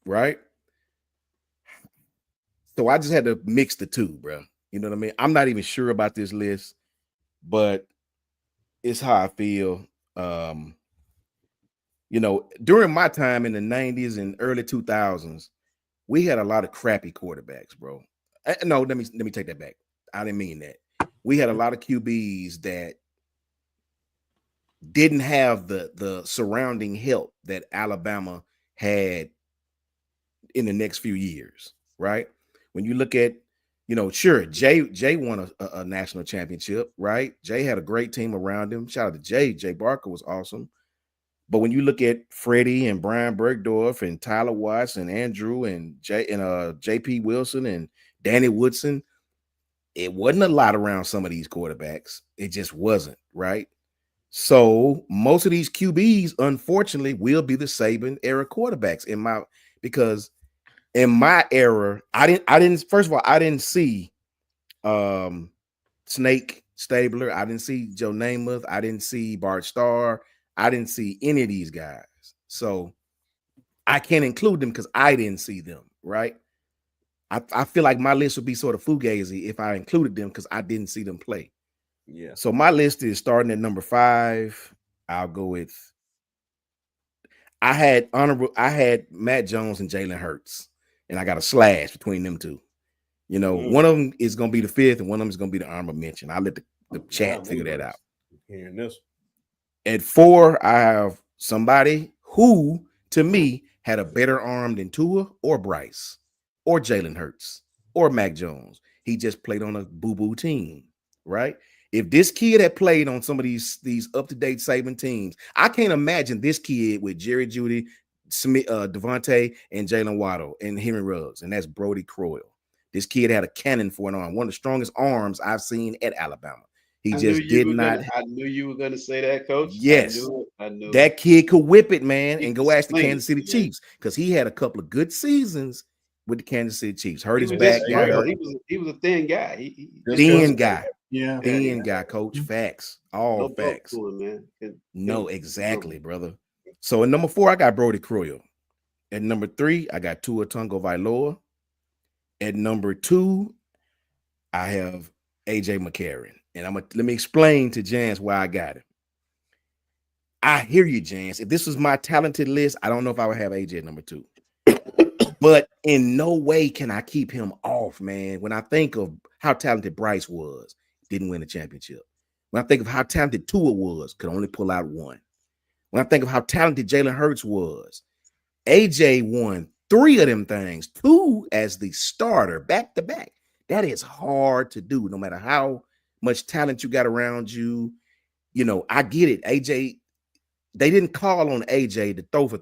right? So I just had to mix the two, bro. You know what I mean? I'm not even sure about this list, but it's how I feel. You know, during my time in the 90s and early 2000s, we had a lot of crappy quarterbacks, bro. No, let me take that back. I didn't mean that. We had a lot of QBs that didn't have the surrounding help that Alabama had in the next few years, right? When you look at, you know, sure, Jay won a national championship, right? Jay had a great team around him. Shout out to Jay. Jay Barker was awesome. But when you look at Freddie and Brian Bergdorf and Tyler Watts and Andrew and JP Wilson and Danny Woodson, it wasn't a lot around some of these quarterbacks. It just wasn't, right? So most of these QBs, unfortunately, will be the Saban era quarterbacks because in my era, I didn't first of all, I didn't see Snake Stabler, I didn't see Joe Namath, I didn't see Bart Starr, I didn't see any of these guys. So I can't include them because I didn't see them, right? I feel like my list would be sort of fugazi if I included them because I didn't see them play. Yeah. So my list is starting at number 5. I'll go with I had Matt Jones and Jalen Hurts, and I got a slash between them two. You know, one of them is going to be the 5th, and one of them is going to be the honorable mention. I'll let the chat figure that out. Hearing this. At 4, I have somebody who, to me, had a better arm than Tua or Bryce or Jalen Hurts or Mac Jones. He just played on a boo-boo team, right? If this kid had played on some of these up-to-date Saban teams, I can't imagine this kid with Jerry Jeudy, Smith, Devontae, and Jalen Waddle and Henry Ruggs, and that's Brody Croyle. This kid had a cannon for an arm, one of the strongest arms I've seen at Alabama. He just did not. I knew you were going to say that, Coach. Yes, I knew that kid could whip it, man, He and go ask the sling Kansas it, City man. Chiefs because he had a couple of good seasons with the Kansas City Chiefs. Hurt He his was back, just got frail. hurt. He was a thin guy. Thin guy, Yeah. thin guy. Coach, facts, all No broke facts. to him, man. No, exactly, brother. So at number 4, I got Brody Croyle. At number 3, I got Tua Tagovailoa. At number 2, I have AJ McCarron. And let me explain to Jans why I got him. I hear you, Jans. If this was my talented list, I don't know if I would have AJ at number 2. But in no way can I keep him off, man. When I think of how talented Bryce was, didn't win a championship. When I think of how talented Tua was, could only pull out one. When I think of how talented Jalen Hurts was, AJ won 3 of them things, 2 as the starter, back to back. That is hard to do, no matter how much talent you got around you. You know, I get it. AJ, they didn't call on AJ to throw for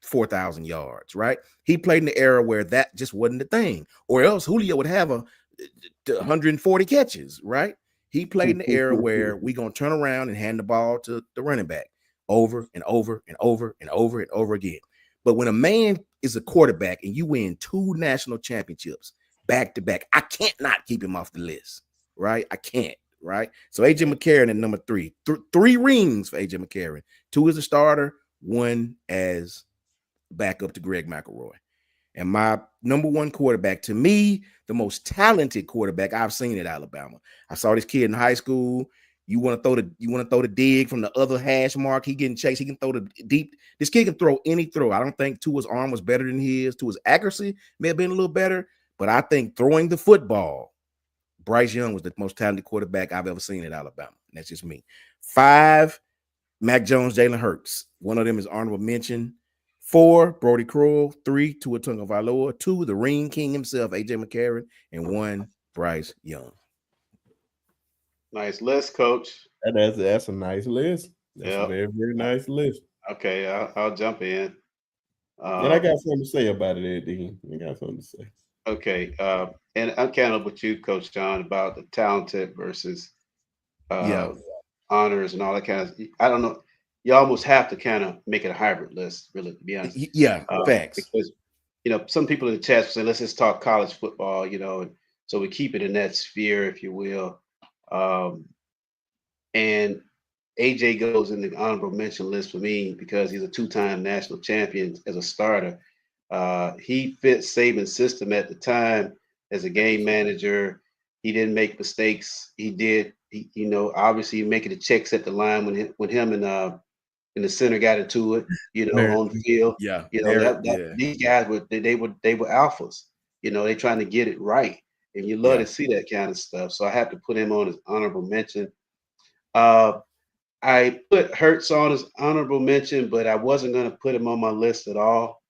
4,000 yards, right? He played in the era where that just wasn't the thing, or else Julio would have 140 catches, right? He played in the era where we're going to turn around and hand the ball to the running back over and over and over and over and over again. But when a man is a quarterback and you win 2 national championships back to back, I can't not keep him off the list, right? I can't, right? So AJ McCarron at number 3. 3 rings for AJ McCarron. 2 as a starter, 1 as backup to Greg McElroy. And my number 1 quarterback, to me, the most talented quarterback I've seen at Alabama. I saw this kid in high school. You want to throw the dig from the other hash mark. He getting chased. He can throw the deep. This kid can throw any throw. I don't think Tua's arm was better than his. Tua's accuracy may have been a little better, but I think throwing the football, Bryce Young was the most talented quarterback I've ever seen at Alabama. And that's just me. 5, Mac Jones, Jalen Hurts. One of them is honorable mention. 4, Brody Croyle. 3, Tua Tagovailoa. 2, the Ring King himself, AJ McCarron. And 1, Bryce Young. Nice list, Coach. That's a nice list. That's a very, very nice list. Okay, I'll jump in. And I got something to say about it, Eddie. I got something to say. Okay, and I'm kind of with you, Coach John, about the talented versus honors and all that kind of. I don't know. You almost have to kind of make it a hybrid list, really, to be honest. Yeah, facts. Because some people in the chat say, let's just talk college football, and so we keep it in that sphere, if you will. And AJ goes in the honorable mention list for me because he's a two-time national champion as a starter. He fit Saban's system at the time as a game manager. He didn't make mistakes. He did, obviously making the checks at the line when him and the center got into it, on the field. Yeah, these guys were alphas. They trying to get it right, and you love to see that kind of stuff. So I have to put him on as honorable mention. I put Hurts on as honorable mention, but I wasn't going to put him on my list at all,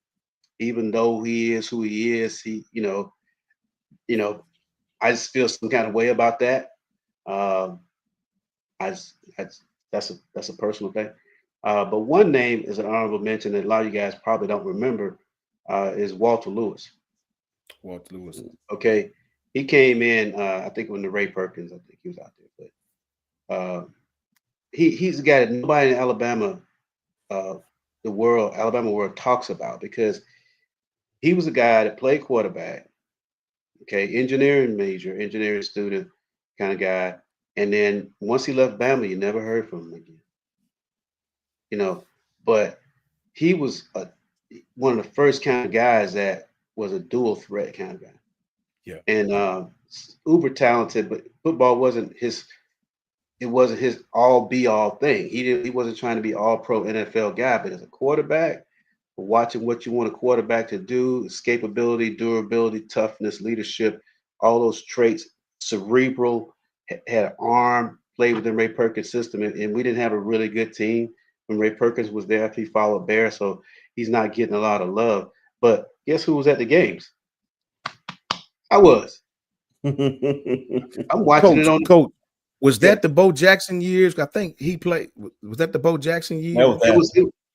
even though he is who he is. He, I just feel some kind of way about that. That's a personal thing. But one name is an honorable mention that a lot of you guys probably don't remember is Walter Lewis. Walter Lewis. Okay, he came in. I think when the Ray Perkins, I think he was out there, but he's the guy that nobody in Alabama world talks about because he was a guy that played quarterback. Okay, engineering student kind of guy. And then once he left Bama, you never heard from him again. But he was one of the first kind of guys that was a dual threat kind of guy. Yeah. And uber talented, but football wasn't his all be all thing. He wasn't trying to be all pro NFL guy, but as a quarterback, watching what you want a quarterback to do, escapability, durability, toughness, leadership, all those traits, cerebral, had an arm, played within Ray Perkins' system, and we didn't have a really good team when Ray Perkins was there after he followed Bear, so he's not getting a lot of love. But guess who was at the games? I was. I'm watching it on Coach. Was that the Bo Jackson years? I think he played. Was that the Bo Jackson years?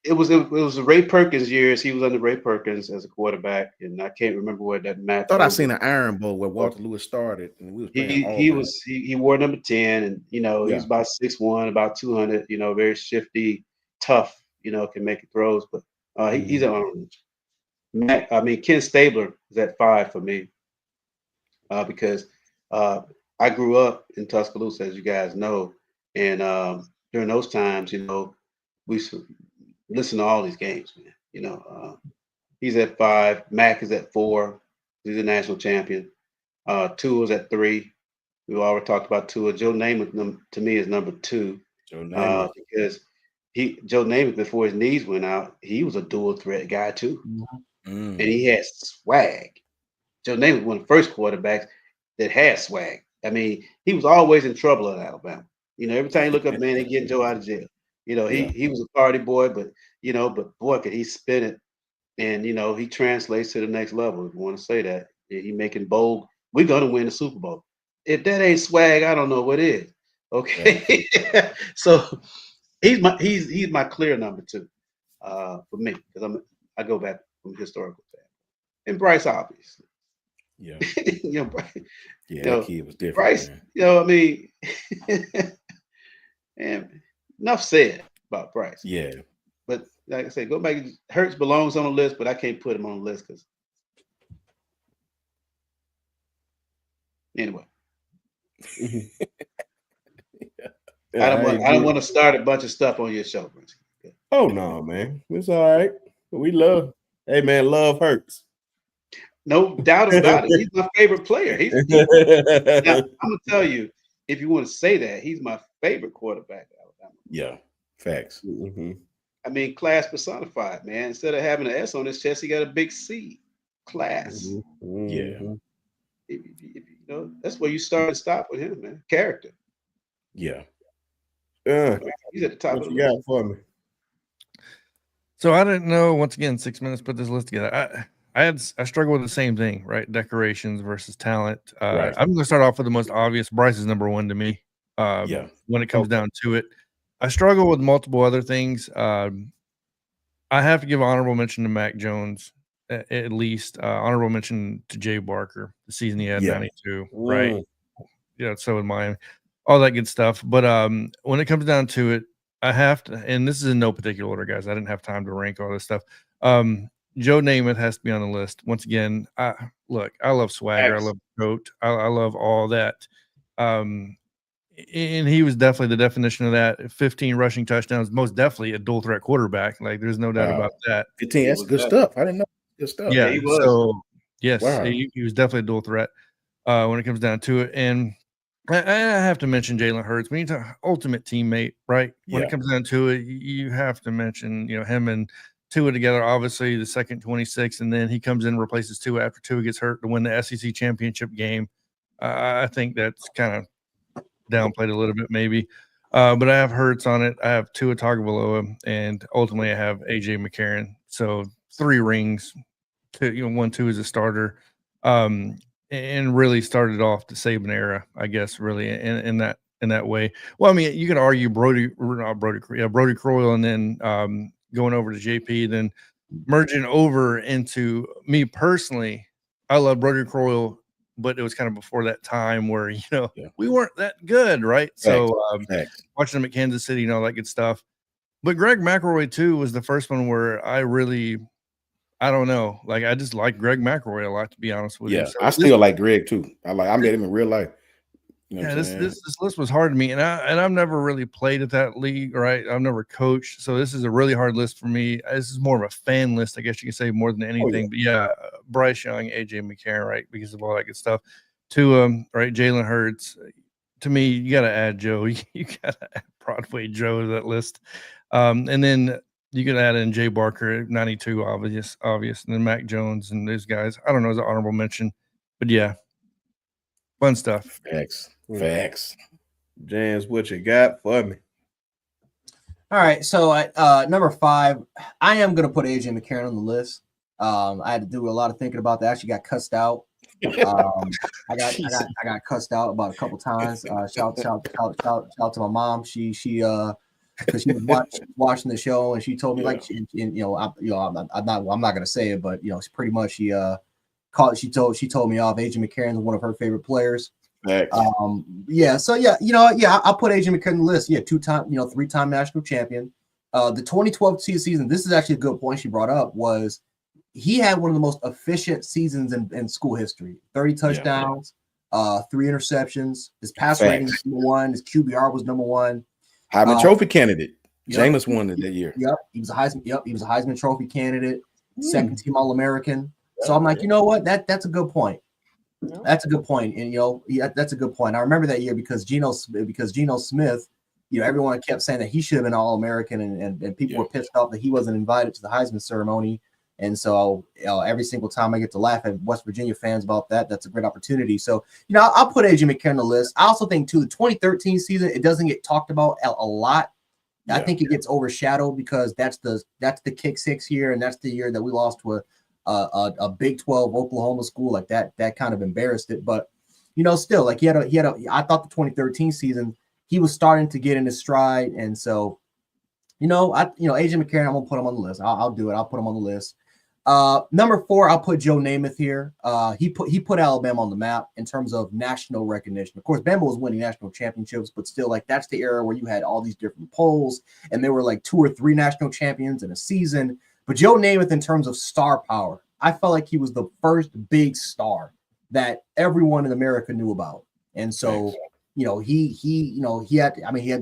It was the Ray Perkins years. He was under Ray Perkins as a quarterback, and I can't remember where that match. I thought I seen an Iron Bowl where Walter Lewis started, and we was playing. He wore number 10, and he was about 6'1", about 200. Very shifty, tough. Can make throws, but he's an honorable. Ken Stabler is at 5 for me because I grew up in Tuscaloosa, as you guys know, and during those times, we listen to all these games, man. He's at 5. Mac is at 4. He's a national champion. Tua is at 3. We already talked about Tua. Joe Namath to me is number 2. Joe Namath. Because Joe Namath, before his knees went out, he was a dual threat guy too, and he had swag. Joe Namath was one of the first quarterbacks that had swag. He was always in trouble at Alabama. Every time you look up, man, they getting Joe out of jail. He was a party boy, but boy, could he spin it, and he translates to the next level. If you want to say that, he making bold. We're gonna win the Super Bowl. If that ain't swag, I don't know what is. Okay, so he's my clear number 2 for me because I go back from historical fact. And Bryce, obviously. Yeah. Bryce, that kid was different. Bryce, man. And enough said about Bryce. Yeah. But like I said, go back. Hurts belongs on the list, but I can't put him on the list because anyway. I don't want to start a bunch of stuff on your show, Bryce. Oh no, man. It's all right. We love. Hey man, love hurts. No doubt about it. He's my favorite player. Now, I'm gonna tell you, if you want to say that, he's my favorite quarterback at Alabama. Yeah, facts. Mm-hmm. Class personified, man. Instead of having an S on his chest, he got a big C. Class. Mm-hmm. Yeah. If that's where you start and stop with him, man. Character. Yeah. He's at the top what of the you list. got for me? So I didn't know. Once again, 6 minutes put this list together. I struggle with the same thing, right? Decorations versus talent. Right. I'm going to start off with the most obvious. Bryce is number one to me. Yeah. When it comes down to it, I struggle with multiple other things. I have to give honorable mention to Mac Jones, at least. Honorable mention to Jay Barker, the season he had 92, right? Yeah, so in Miami, all that good stuff. But when it comes down to it, I have to, and this is in no particular order, guys. I didn't have time to rank all this stuff. Joe Namath has to be on the list. Once again, I love swagger. I love goat. I love all that. And he was definitely the definition of that. 15 rushing touchdowns, most definitely a dual threat quarterback. Like, there's no doubt about that. 15, that's good stuff. I didn't know. Good stuff. Yeah, he was. So yes, Wow. he was definitely a dual threat when it comes down to it. And I have to mention Jalen Hurts. We need to ultimate teammate, right? When it comes down to it, you have to mention, him and Tua together. Obviously, the second 26, and then he comes in and replaces Tua after Tua gets hurt to win the SEC championship game. I think that's kind of downplayed a little bit, maybe. But I have Hurts on it. I have Tua Tagovailoa, and ultimately I have AJ McCarron. So 3 rings. 1-2 as a starter. And really started off the Saban era, I guess, really in that way. Well, I mean, you can argue Brody Croyle, and then going over to JP, then merging over into me personally. I love Brody Croyle, but it was kind of before that time where we weren't that good, right? So watching them at Kansas City and all that good stuff. But Greg McElroy too was the first one where I don't know. Like, I just like Greg McElroy a lot, to be honest with you. So I still like Greg too. I met him in real life. This list was hard to me, and I've never really played at that league, right? I've never coached, so this is a really hard list for me. This is more of a fan list, I guess you could say, more than anything. But Bryce Young, AJ McCarron, right, because of all that good stuff. To right, Jalen Hurts. To me, you got to add Joe. You got to add Broadway Joe to that list, and then you could add in Jay Barker, 92, obvious, and then Mac Jones and those guys. I don't know as an honorable mention, but yeah, fun stuff. Facts. James, what you got for me? All right, so at number 5, I am going to put AJ McCarron on the list. I had to do a lot of thinking about that. I actually got cussed out. I got cussed out about a couple times. Shout out to my mom. She because she was watching the show, and she told me I'm not gonna say it, but pretty much she told me off. AJ McCarron is one of her favorite players. I'll put AJ McCarron on the list. 2-time, 3-time national champion. The 2012 season, this is actually a good point she brought up, was he had one of the most efficient seasons in school history. 30 touchdowns, 3 interceptions. His pass rating was number 1. His QBR was number 1. Heisman Trophy candidate. Jameis won it that year. Yep, he was a Heisman Trophy candidate, second team All-American. So I'm like, you know what? That's a good point. That's a good point. And that's a good point. I remember that year because Geno Smith, everyone kept saying that he should have been All-American, and people were pissed off that he wasn't invited to the Heisman ceremony. And so, every single time I get to laugh at West Virginia fans about that, that's a great opportunity. So, I'll put AJ McCarron on the list. I also think, too, the 2013 season, it doesn't get talked about a lot. I think it gets overshadowed because that's the kick 6 year, and that's the year that we lost to a Big 12 Oklahoma school. Like that kind of embarrassed it. But, still, like I thought the 2013 season, he was starting to get in his stride. And so, AJ McCarron, I'm gonna put him on the list. I'll do it. I'll put him on the list. Number 4, I'll put Joe Namath here. He put Alabama on the map in terms of national recognition. Of course, Bama was winning national championships, but still, like, that's the era where you had all these different polls, and there were like 2 or 3 national champions in a season. But Joe Namath, in terms of star power, I felt like he was the first big star that everyone in America knew about. And so, he had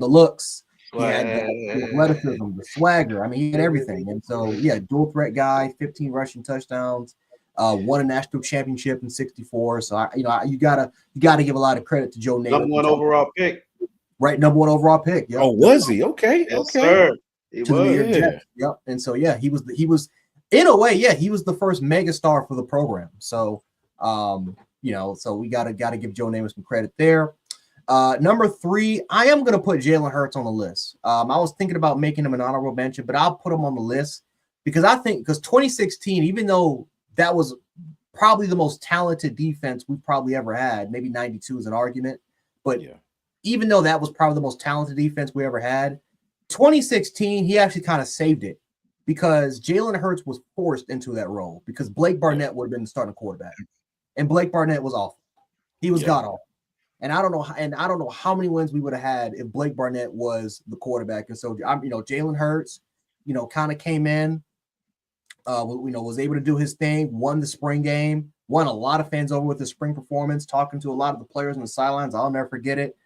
the looks. He had the athleticism, the swagger. I mean, he had everything. And so, dual threat guy, 15 rushing touchdowns, won a national championship in '64. So, you gotta give a lot of credit to Joe Namath. Number 1 overall pick. Right, number 1 overall pick. Yep. Oh, was he? Okay, yes, sir. He was. Yep. And so, he was in a way, he was the first mega star for the program. So, so we gotta give Joe Namath some credit there. Number 3, I am going to put Jalen Hurts on the list. I was thinking about making him an honorable mention, but I'll put him on the list because I think 2016, even though that was probably the most talented defense we've probably ever had. Maybe 92 is an argument, but even though that was probably the most talented defense we ever had, 2016 he actually kind of saved it because Jalen Hurts was forced into that role because Blake Barnett would have been the starting quarterback, and Blake Barnett was awful. He was god awful. And I don't know how many wins we would have had if Blake Barnett was the quarterback. And so, Jalen Hurts, kind of came in, was able to do his thing, won the spring game, won a lot of fans over with his spring performance, talking to a lot of the players on the sidelines. I'll never forget it.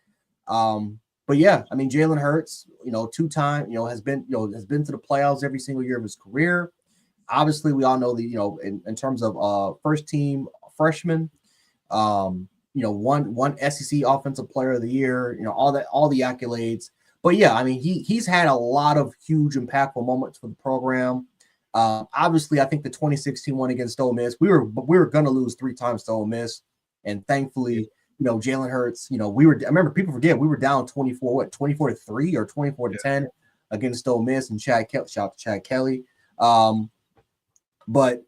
But yeah, I mean, Jalen Hurts, two-time, has been to the playoffs every single year of his career. Obviously, we all know in terms of first team freshman, one SEC Offensive Player of the Year, all the accolades. But yeah, I mean, he's had a lot of huge, impactful moments for the program. Obviously, I think the 2016 one against Ole Miss, we were going to lose 3 times to Ole Miss, and thankfully, Jalen Hurts, I remember people forget we were down 24 to 3 or 24 to 10 against Ole Miss, and shout out to Chad Kelly. But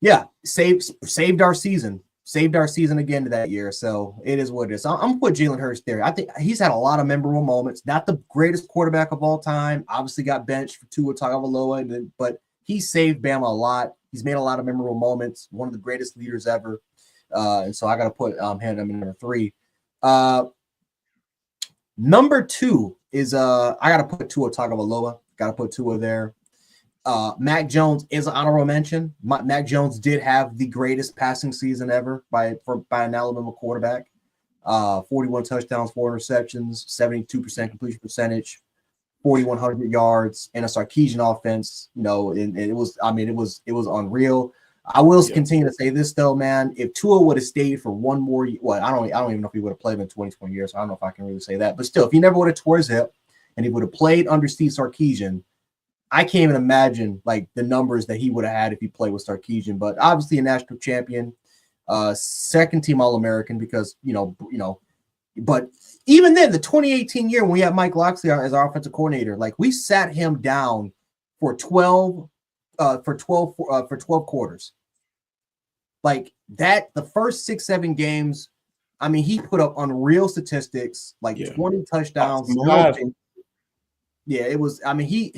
yeah, saved our season. Saved our season again that year, so it is what it is. I'm gonna put Jalen Hurts there. I think he's had a lot of memorable moments. Not the greatest quarterback of all time. Obviously, got benched for Tua Tagovailoa, but he saved Bama a lot. He's made a lot of memorable moments. One of the greatest leaders ever, and so I got to put him in number 3. Number 2 is I got to put Tua Tagovailoa. Got to put Tua there. Mac Jones is an honorable mention. Mac Jones did have the greatest passing season ever by an Alabama quarterback. 41 touchdowns, 4 interceptions, 72% completion percentage, 4,100 yards, and a Sarkisian offense. And it was unreal. I will continue to say this though, man. If Tua would have stayed for one more year, I don't even know if he would have played in 20 years. So I don't know if I can really say that. But still, if he never would have tore his hip and he would have played under Steve Sarkisian, I can't even imagine like the numbers that he would have had if he played with Sarkisian. But obviously a national champion, second team All-American because but even then the 2018 year when we had Mike Locksley as our offensive coordinator, like we sat him down for 12 quarters. Like that, the first 6-7 games, I mean, he put up unreal statistics, like 20 touchdowns. Yeah, it was. I mean,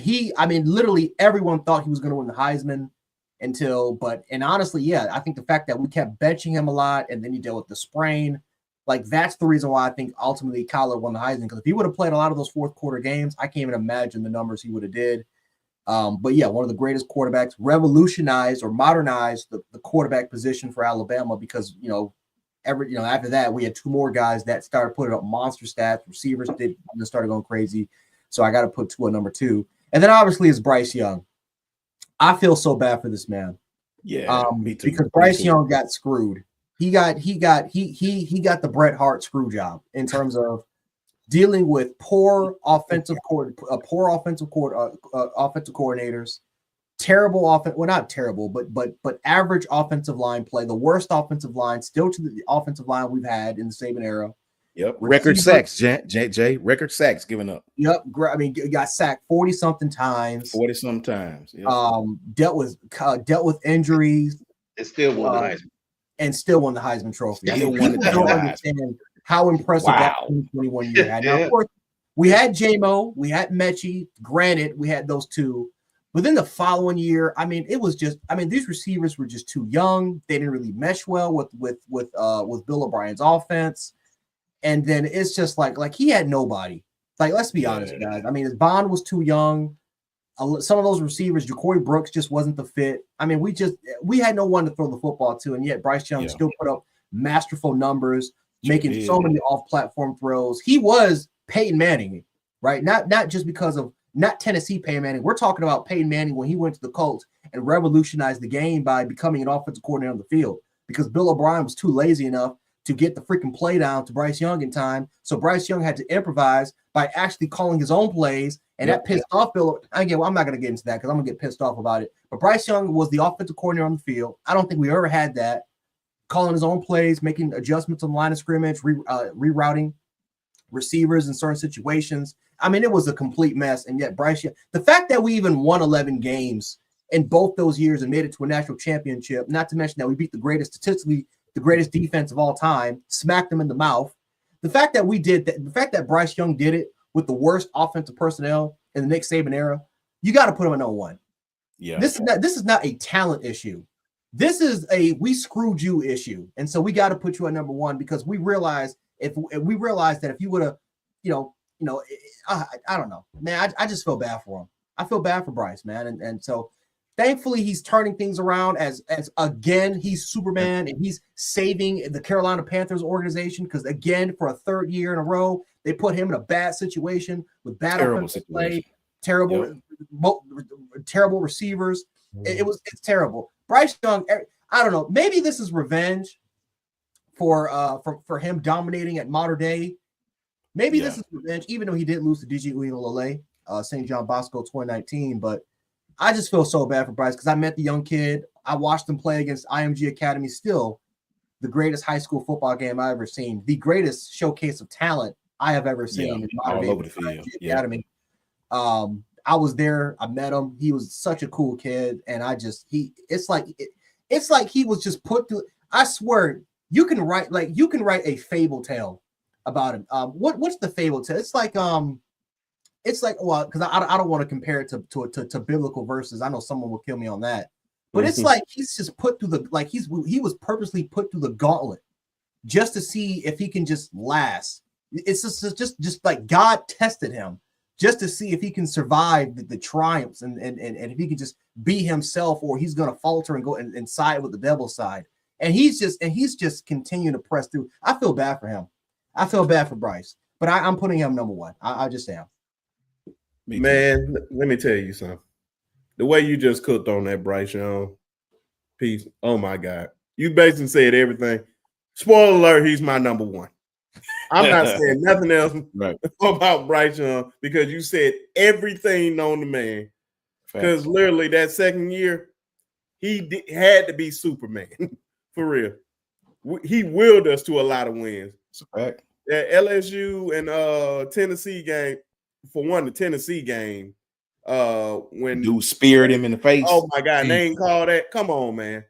literally everyone thought he was going to win the Heisman and honestly, I think the fact that we kept benching him a lot and then he dealt with the sprain, like that's the reason why I think ultimately Kyler won the Heisman. Because if he would have played a lot of those fourth quarter games, I can't even imagine the numbers he would have did. But yeah, one of the greatest quarterbacks, revolutionized or modernized the quarterback position for Alabama because after that we had 2 more guys that started putting up monster stats. Receivers started going crazy. So I got to put Tua number 2. And then obviously it's Bryce Young. I feel so bad for this man. Yeah, me too. Because Bryce Young got screwed. He got the Bret Hart screw job in terms of dealing with poor offensive coordinators, terrible offense. Well, not terrible, but average offensive line play. The worst offensive line still to the offensive line we've had in the Saban era. Yep. Record sacks, Jay. Record sacks given up. Yep. I mean, got sacked 40-something times. 40-some times. Yep. Dealt with injuries. It still won the Heisman. And still won the Heisman Trophy. Still I mean, people don't understand how impressive that 2021 year had. Now, of course, we had J-Mo, we had Mechie. Granted, we had those 2. But then the following year, I mean, it was just, I mean, these receivers were just too young. They didn't really mesh well with Bill O'Brien's offense. And then it's just like he had nobody. Like, let's be honest, guys. I mean, his Bond was too young. Some of those receivers, Ja'Cory Brooks just wasn't the fit. I mean, we had no one to throw the football to, and yet Bryce Young still put up masterful numbers, making so many off-platform throws. He was Peyton Manning, right? Not just because of not Tennessee Peyton Manning. We're talking about Peyton Manning when he went to the Colts and revolutionized the game by becoming an offensive coordinator on the field because Bill O'Brien was too lazy enough to get the freaking play down to Bryce Young in time. So Bryce Young had to improvise by actually calling his own plays, and that pissed off Bill. Again, I'm not going to get into that because I'm going to get pissed off about it. But Bryce Young was the offensive coordinator on the field. I don't think we ever had that. Calling his own plays, making adjustments on the line of scrimmage, rerouting receivers in certain situations. I mean, it was a complete mess. And yet Bryce Young, the fact that we even won 11 games in both those years and made it to a national championship. Not to mention that we beat statistically the greatest defense of all time, smacked them in the mouth. The fact that we did that, the fact that Bryce Young did it with the worst offensive personnel in the Nick Saban era, you got to put him at number one. Yeah. This is not a talent issue. This is a we screwed you issue. And so we got to put you at number one because we realize if you would have, I don't know, man, I just feel bad for him. I feel bad for Bryce, man. And so thankfully he's turning things around as again, he's Superman and he's saving the Carolina Panthers organization because again, for a third year in a row, they put him in a bad situation with bad offensive play, terrible receivers. It's terrible. Bryce Young, I don't know. Maybe this is revenge for him dominating at Mater Dei. Maybe this is revenge, even though he did lose to DJ Uiagalelei, St. John Bosco 2019. But I just feel so bad for Bryce because I met the young kid. I watched him play against IMG Academy. Still, the greatest high school football game I've ever seen. The greatest showcase of talent I have ever seen in all over the field. IMG Academy. I was there. I met him. He was such a cool kid, and it's like he was just put through. I swear, you can write a fable tale about him. What's the fable tale? It's like because I don't want to compare it to biblical verses. I know someone will kill me on that, but it's like he's just put through he was purposely put through the gauntlet just to see if he can just last. It's just like God tested him. Just to see if he can survive the triumphs and if he can just be himself or he's going to falter and go and side with the devil's side. And he's just continuing to press through. I feel bad for him. I feel bad for Bryce, but I'm putting him number one. I just am. Man, let me tell you something. The way you just cooked on that Bryce Young piece, oh my God. You basically said everything. Spoiler alert, he's my number one. I'm not saying nothing else about Bryce Young because you said everything known to man. Because literally that second year, he had to be Superman for real. He willed us to a lot of wins. That LSU and Tennessee game, for one, the Tennessee game, when dude speared him in the face. Oh my God, they ain't call that. Come on, man.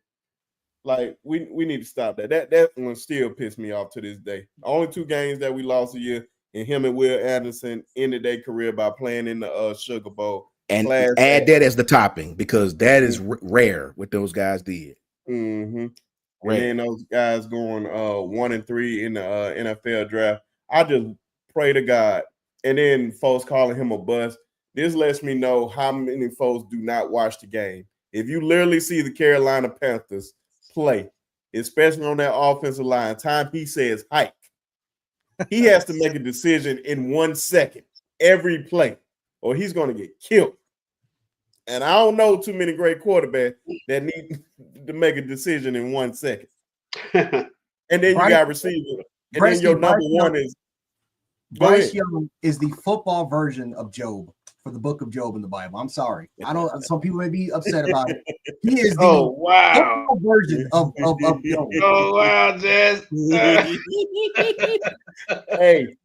Like we need to stop that. That one still pissed me off to this day. Only two games that we lost a year, and him and Will Anderson ended their career by playing in the Sugar Bowl. And add that as the topping because that is rare what those guys did. Mm-hmm. And then those guys going 1-3 in the NFL draft. I just pray to God. And then folks calling him a bust. This lets me know how many folks do not watch the game. If you literally see the Carolina Panthers play, especially on that offensive line, time he says hike, he has to make a decision in 1 second every play, or he's going to get killed. And I don't know too many great quarterbacks that need to make a decision in 1 second. And then you got receiver, and then your number one is Bryce Young is the football version of Job for the book of Job in the Bible. I'm sorry. I don't. Some people may be upset about it. He is the football version of Job. Oh wow, Jess. Hey,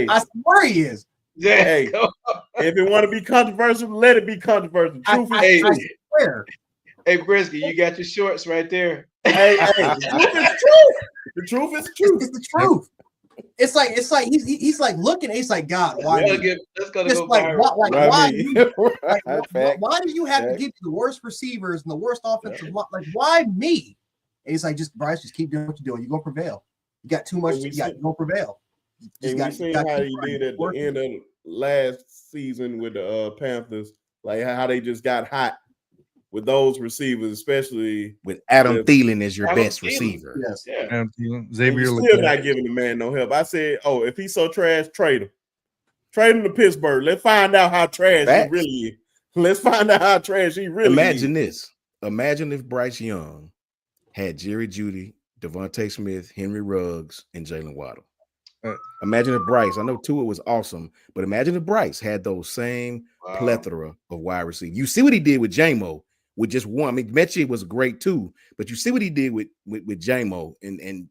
I swear he is. Hey, if it want to be controversial, let it be controversial. Truth is I swear. Hey, Brisky, you got your shorts right there. Hey, the truth is true. The truth is true. It's the truth. It's like he's like looking. He's like, God, why? That's gonna go like, viral. why do you have to give you the worst receivers and the worst offensive line? Like, why me? And he's like, Bryce, just keep doing what you're doing. You're gonna prevail. You got too much. You're gonna prevail. And we seen how he did at the end of last season with the Panthers, like how they just got hot with those receivers, especially with Adam Thielen as your best receiver. Yes, Adam Thielen, Xavier. Still not giving the man no help. I said, oh, if he's so trash, trade him. Trade him to Pittsburgh. Let's find out how trash he really is. Let's find out how trash he really Imagine this. Imagine if Bryce Young had Jerry Jeudy, Devontae Smith, Henry Ruggs, and Jalen Waddle. Imagine if Bryce, I know Tua was awesome, but imagine if Bryce had those same plethora of wide receivers. You see what he did with J-Mo with just one. I mean, Mechie was great too, but you see what he did with J-Mo. And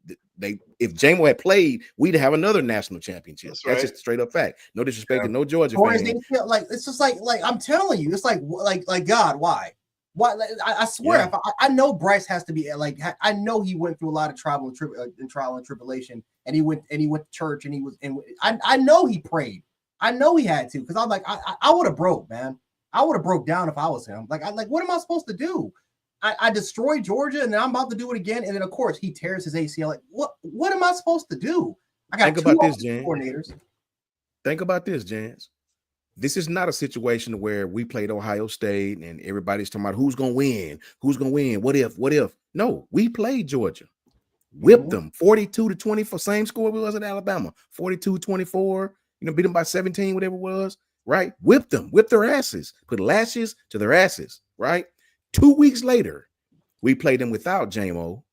if J-Mo had played, we'd have another national championship. That's just a straight up fact. No disrespect to no Georgia fans. Like it's just like I'm telling you, it's like God, why? Why? I swear, I know Bryce has to be like. I know he went through a lot of trial and tribulation, and he went to church, and he was. And I know he prayed. I know he had to, because I'm like, I would have broke, man. I would have broke down if I was him. Like, what am I supposed to do? I destroyed Georgia, and then I'm about to do it again, and then of course he tears his ACL. Like, what am I supposed to do? I got Think two about this, Jan. coordinators. Think about this, Jans. This is not a situation where we played Ohio State and everybody's talking about who's going to win, what if. No, we played Georgia, whipped them 42-24, same score we was at Alabama, 42-24, beat them by 17, whatever it was, right? Whipped their asses, put lashes to their asses, right? 2 weeks later, we played them without JMO,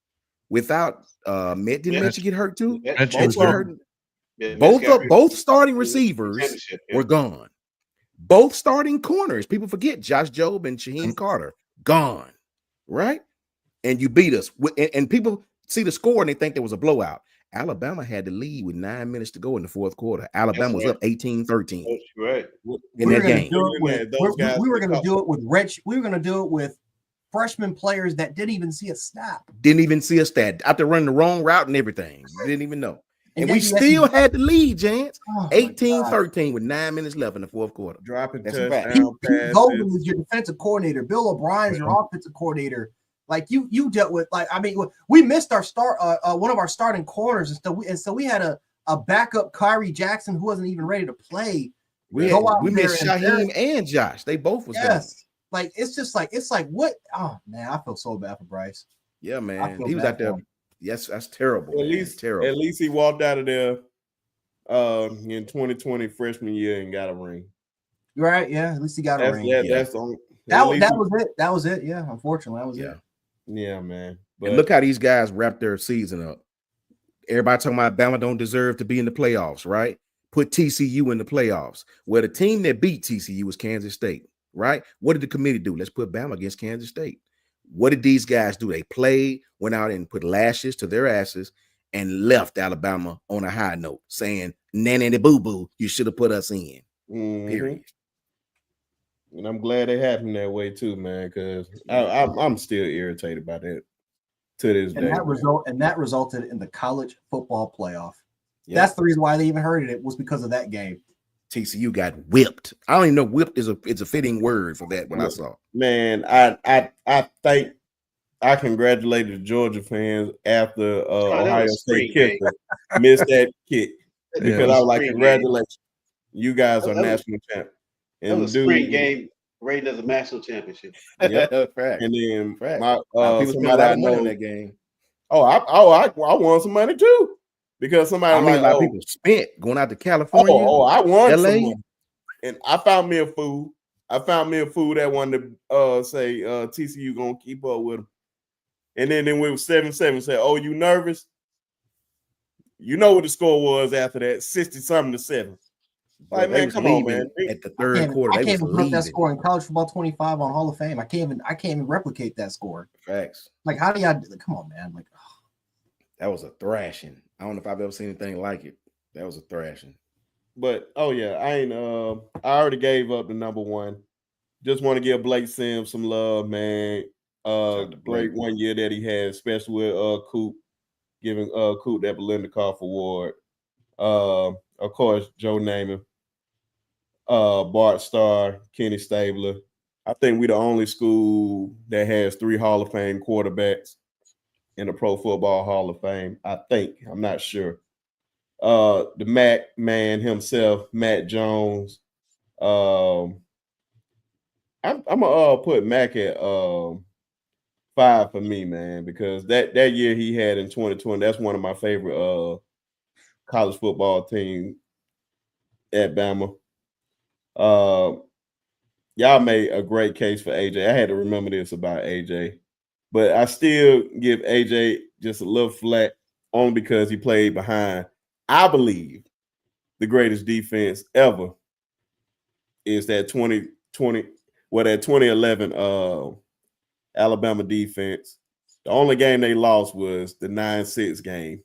without Met. Didn't Met get hurt too? Both starting receivers were gone. Both starting corners, people forget, Josh Jobe and Shaheem Carter, gone, right? And you beat us. And people see the score and they think there was a blowout. Alabama had the lead with 9 minutes to go in the fourth quarter. Alabama was up 18-13. That's right. In that game. We were going to do it with Rich. We were going to do it with freshman players that didn't even see a snap. After running the wrong route and everything. Didn't even know. And we still had the lead, Jance. 18-13 with 9 minutes left in the fourth quarter. Dropping touchdown passes. Pete Goldman is your defensive coordinator. Bill O'Brien's your offensive coordinator. Like you dealt with, we missed our one of our starting corners, and so we had a backup Kyrie Jackson who wasn't even ready to play. We missed Shaheem and Josh. They both was gone. Like it's like what? Oh man, I feel so bad for Bryce. Yeah, man, he was out there. Yes, that's terrible. At least he walked out of there in 2020 freshman year and got a ring. Right? Yeah, at least he got a ring. That's the only. That was it. That was it. Yeah, unfortunately, that was it. Yeah, man. But and look how these guys wrapped their season up. Everybody talking about Bama don't deserve to be in the playoffs, right? Put TCU in the playoffs. Well, the team that beat TCU was Kansas State, right? What did the committee do? Let's put Bama against Kansas State. What did these guys do? They played, went out and put lashes to their asses, and left Alabama on a high note, saying, nanny boo boo, you should have put us in. Period. And I'm glad it happened that way too, man, because I'm still irritated by that to this day. That resulted in the college football playoff. Yep. That's the reason why they even heard it was because of that game. TCU got whipped. I don't even know whipped is a fitting word for that when I saw. Man, I think I congratulated the Georgia fans after Ohio State kicker missed that kick because I was like, congratulations, you guys are national champions. That was a spring game rated as a national championship. Yep. And then somebody I know in that game. I won some money too. Because somebody a lot of people spent going out to California. I won LA. Some money. And I found me a fool. That wanted to say TCU gonna keep up with them. And then we were 7-7. Said, "Oh, you nervous?" You know what the score was after that? 60-something to 7. Like, man, come on, man. At the third quarter, I can't even put that score in college football 25 on Hall of Fame. I can't even replicate that score. Facts. Like, how do y'all? Come on, man. Like, that was a thrashing. I don't know if I've ever seen anything like it. That was a thrashing. But I already gave up the number one. Just want to give Blake Sims some love, man. Great 1 year that he had, especially with Coop, giving Coop that Belinda Koff award. Of course, Joe Namath, Bart Starr, Kenny Stabler. I think we're the only school that has 3 Hall of Fame quarterbacks in the Pro Football Hall of Fame. I think. I'm not sure. The Mac man himself, Matt Jones. I'm gonna put Mac at 5 for me, man, because that year he had in 2020, that's one of my favorite college football teams at Bama. Y'all made a great case for AJ. I had to remember this about AJ, but I still give AJ just a little flack only because he played behind, I believe, the greatest defense ever is that 2011 Alabama defense. The only game they lost was the 9-6 game.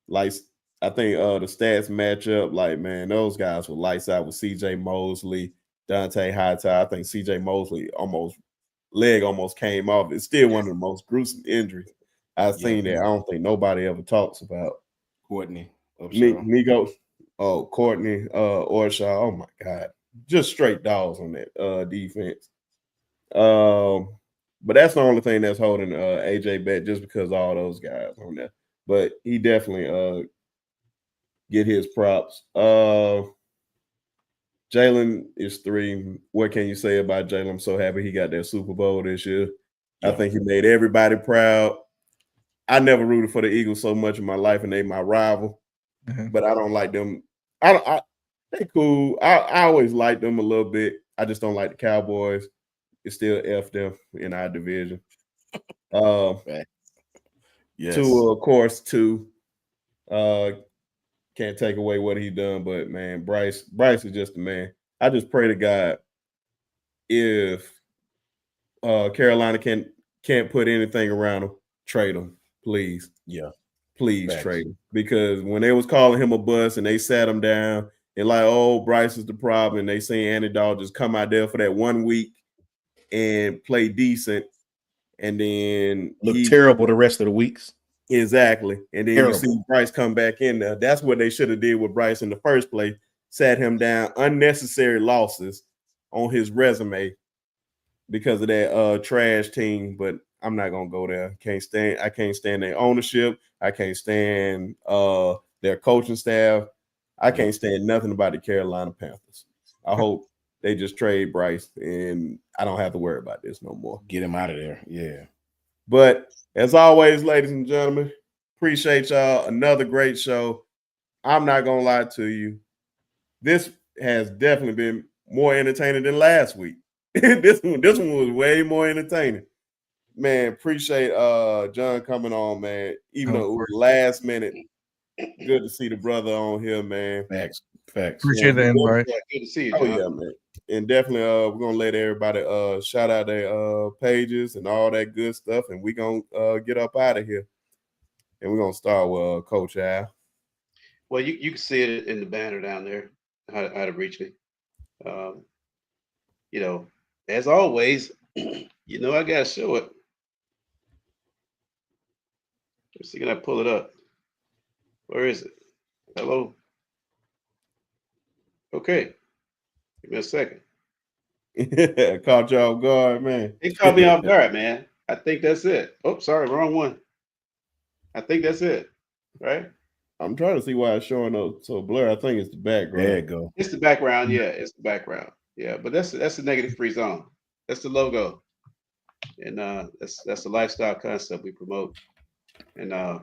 Like, I think the stats match up. Like, man, those guys were lights out with C.J. Mosley, Dante Hightower. I think C.J. Mosley almost leg almost came off. It's still one of the most gruesome injuries I've seen that I don't think nobody ever talks about. Courtney, Nico, Courtney, Orshaw. Oh my God, just straight dogs on that defense. But that's the only thing that's holding AJ back, just because all those guys on there. But he definitely get his props. Jalen is 3. What can you say about Jalen? I'm so happy he got that Super Bowl this year. Yeah. I think he made everybody proud. I never rooted for the Eagles so much in my life, and they my rival. But I don't like them. They cool. I always liked them a little bit. I just don't like the Cowboys. It's still F them in our division. Yes. Tua, of course, too. Can't take away what he done, but man, Bryce is just a man. I just pray to God if Carolina can't put anything around him, trade him, please. Yeah. Please trade him. Because when they was calling him a bust and they sat him down and like, oh, Bryce is the problem, and they saying Andy Dalton just come out there for that 1 week and play decent, and then look terrible the rest of the weeks. Exactly. And then you see Bryce come back in there. That's what they should have did with Bryce in the first place. Sat him down, unnecessary losses on his resume because of that trash team. But I'm not gonna go there. I can't stand their ownership. I can't stand their coaching staff. I can't stand nothing about the Carolina Panthers. I hope they just trade Bryce and I don't have to worry about this no more. Get him out of there. Yeah. But as always, ladies and gentlemen, appreciate y'all. Another great show. I'm not going to lie to you. This has definitely been more entertaining than last week. This one was way more entertaining. Man, appreciate John coming on, man. Even though it was last minute. Good to see the brother on here, man. Facts. Appreciate the invite. Good to see you, John. Oh, yeah, man. And definitely we're gonna let everybody shout out their pages and all that good stuff, and we're gonna get up out of here. And we're gonna start with Coach Al. Well, you can see it in the banner down there, how to reach me. As always, I gotta show it. Let's see, can I pull it up? Where is it? Hello. Okay. Give me a second. Caught you off guard, man. It caught me off guard, man. I think that's it. Oh, sorry, wrong one. I think that's it, right? I'm trying to see why it's showing up so blurry. I think it's the background. There you go. It's the background, yeah. It's the background, yeah. But that's the negative free zone. That's the logo, and that's the lifestyle concept we promote. And you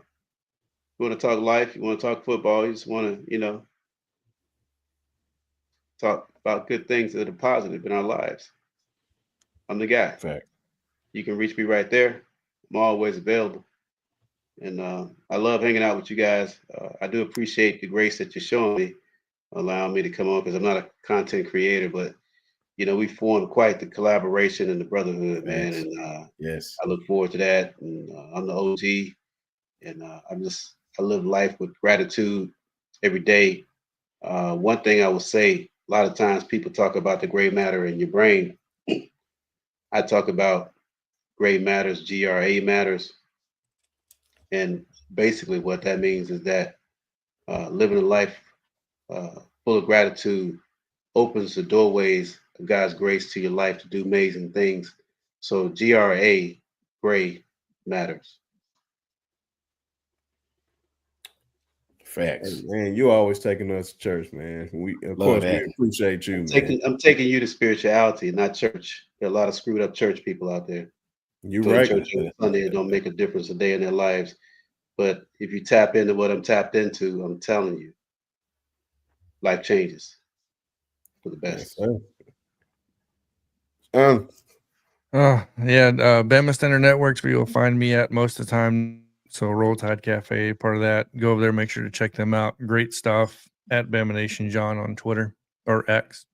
want to talk life, you want to talk football, you just want to, talk about good things that are positive in our lives. I'm the guy. Fact. You can reach me right there. I'm always available. And I love hanging out with you guys. I do appreciate the grace that you're showing me, allowing me to come on, because I'm not a content creator, but we formed quite the collaboration and the brotherhood, man. And yes, I look forward to that. And I'm the OG, and I live life with gratitude every day. One thing I will say, a lot of times people talk about the gray matter in your brain. I talk about gray matters, GRA matters. And basically what that means is that living a life full of gratitude opens the doorways of God's grace to your life to do amazing things. So GRA, gray matters. Facts. Hey, man, you always taking us to church, man. We appreciate you, man. I'm taking you to spirituality, not church. There are a lot of screwed up church people out there. You're right. Church on Sunday, it don't make a difference a day in their lives. But if you tap into what I'm tapped into, I'm telling you, life changes for the best. Yes, Bama Standard Networks, where you'll find me at most of the time. So Roll Tide Cafe, part of that. Go over there, make sure to check them out. Great stuff at Bama Nation John on Twitter or X.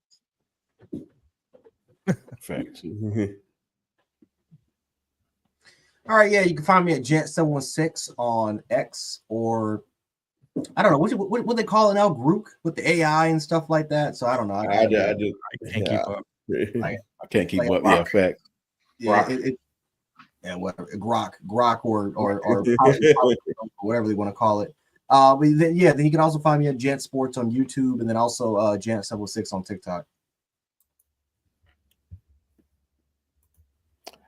Facts. All right, yeah, you can find me at Gent716 on X, or I don't know what they call it now, Grook, with the AI and stuff like that. So I don't know. I can't keep up. I can't keep up. Yeah, fact. Yeah, Grok. Yeah, whatever, Grok or whatever they want to call it. But then you can also find me at Gent Sports on YouTube, and then also Gent706 on TikTok.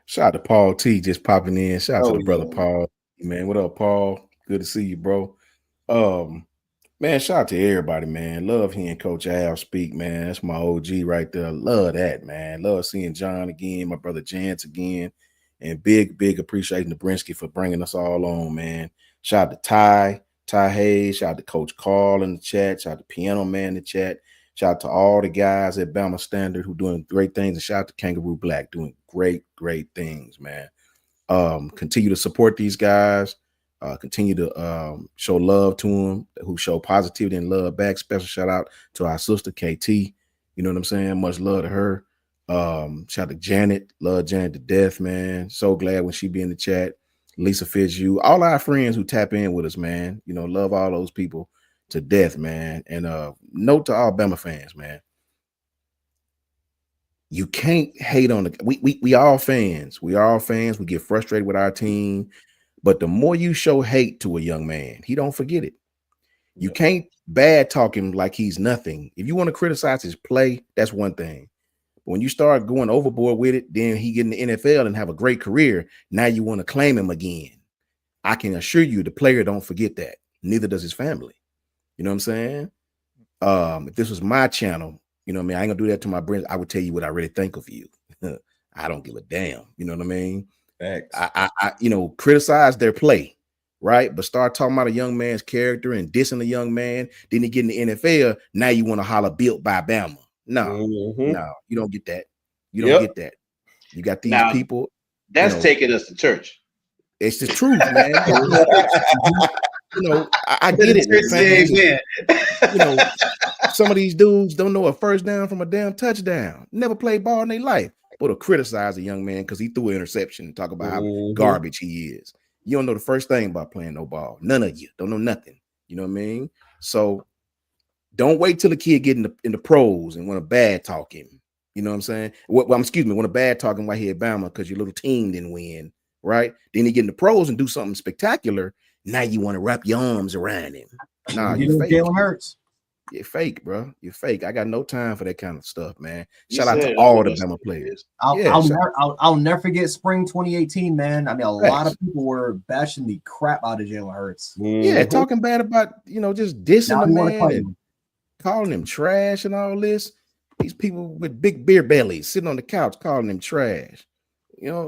Shout out to Paul T just popping in. Shout out to the brother yeah. Paul. Man, what up, Paul? Good to see you, bro. Man, shout out to everybody, man. Love hearing Coach Al speak, man. That's my OG right there. Love that, man. Love seeing John again, my brother Jance again. And big appreciation to Brinsky for bringing us all on, man. Shout out to Ty Hayes. Shout out to Coach Carl in the chat. Shout out to Piano Man in the chat. Shout out to all the guys at Bama Standard who doing great things. And shout out to Kangaroo Black doing great things, man. Continue to support these guys. Continue to show love to them who show positivity and love back. Special shout out to our sister KT. You know what I'm saying? Much love to her. Shout out to Janet. Love Janet to death, man. So glad when she be in the chat. Lisa Fitzhugh. All our friends who tap in with us, man. You know, love all those people to death, man. And note to all Bama fans, man. You can't hate on the we all fans. We are all fans. We get frustrated with our team. But the more you show hate to a young man, he don't forget it. You can't bad talk him like he's nothing. If you want to criticize his play, that's one thing. But when you start going overboard with it, then he get in the NFL and have a great career. Now you want to claim him again. I can assure you the player don't forget that. Neither does his family. You know what I'm saying? If this was my channel, you know what I mean? I ain't gonna do that to my friends. I would tell you what I really think of you. I don't give a damn. You know what I mean? I criticize their play, right? But start talking about a young man's character and dissing a young man. Then he get in the NFL. Now you want to holler built by Bama. No, you don't get that. You don't get that. You got these people. That's taking us to church. It's the truth, man. I get it. Man. Some of these dudes don't know a first down from a damn touchdown. Never played ball in their life. But to criticize a young man because he threw an interception and talk about how garbage he is. You don't know the first thing about playing no ball. None of you don't know nothing. You know what I mean? So don't wait till the kid get in the pros and want to bad talk him. You know what I'm saying? Want to bad talk him while he at Bama because your little team didn't win, right? Then he get in the pros and do something spectacular. Now you want to wrap your arms around him. Nah, you fake. Jalen Hurts. You're fake, bro. You're fake. I got no time for that kind of stuff, man. Shout out to all the Bama players. I'll never forget spring 2018, man. I mean, a lot of people were bashing the crap out of Jalen Hurts. Yeah, talking bad about, just dissing the man and calling him trash and all this. These people with big beer bellies sitting on the couch calling him trash.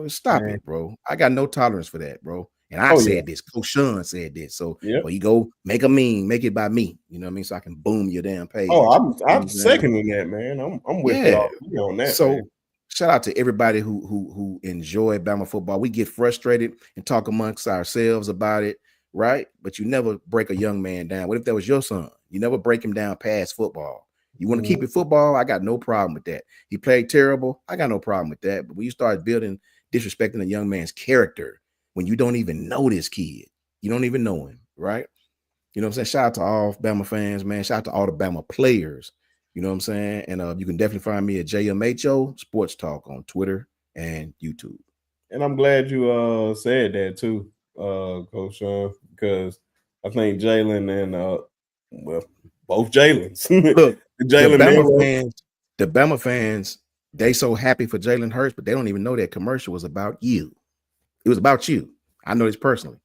Stop it, bro. I got no tolerance for that, bro. And I said this. Coach Sean said this. So you go make a meme, make it by me. You know what I mean? So I can boom your damn page. Oh, I'm seconding that, man. I'm with you on that. So man. Shout out to everybody who enjoy Bama football. We get frustrated and talk amongst ourselves about it, right? But you never break a young man down. What if that was your son? You never break him down past football. You want to keep it football? I got no problem with that. He played terrible. I got no problem with that. But when you start disrespecting a young man's character, when you don't even know this kid, you don't even know him, right? You know what I'm saying? Shout out to all Bama fans, man. Shout out to all the Bama players. You know what I'm saying? And you can definitely find me at JMHO Sports Talk on Twitter and YouTube. And I'm glad you said that too, Coach Sean, because I think Jalen and both Jalen's. Look, the Bama fans, they so happy for Jalen Hurts, but they don't even know that commercial was about you. It was about you. I know this personally.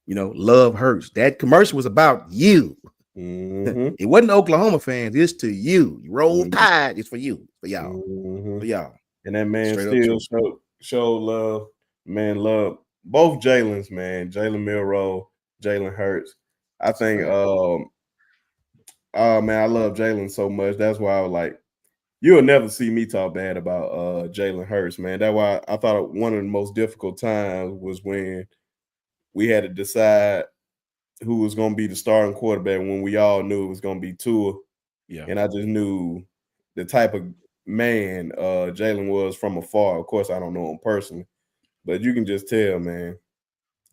Love Hurts. That commercial was about you. It wasn't Oklahoma fans. It's to you. You roll tide. It's for you. For y'all. For y'all. And that man still showed love. Man, love both Jalen's, man. Jalen Milroe, Jalen Hurts. I think man, I love Jalen so much. That's why I was like, you'll never see me talk bad about Jalen Hurts, man. That's why I thought one of the most difficult times was when we had to decide who was going to be the starting quarterback when we all knew it was going to be Tua. Yeah. And I just knew the type of man Jalen was from afar. Of course, I don't know him personally, but you can just tell, man,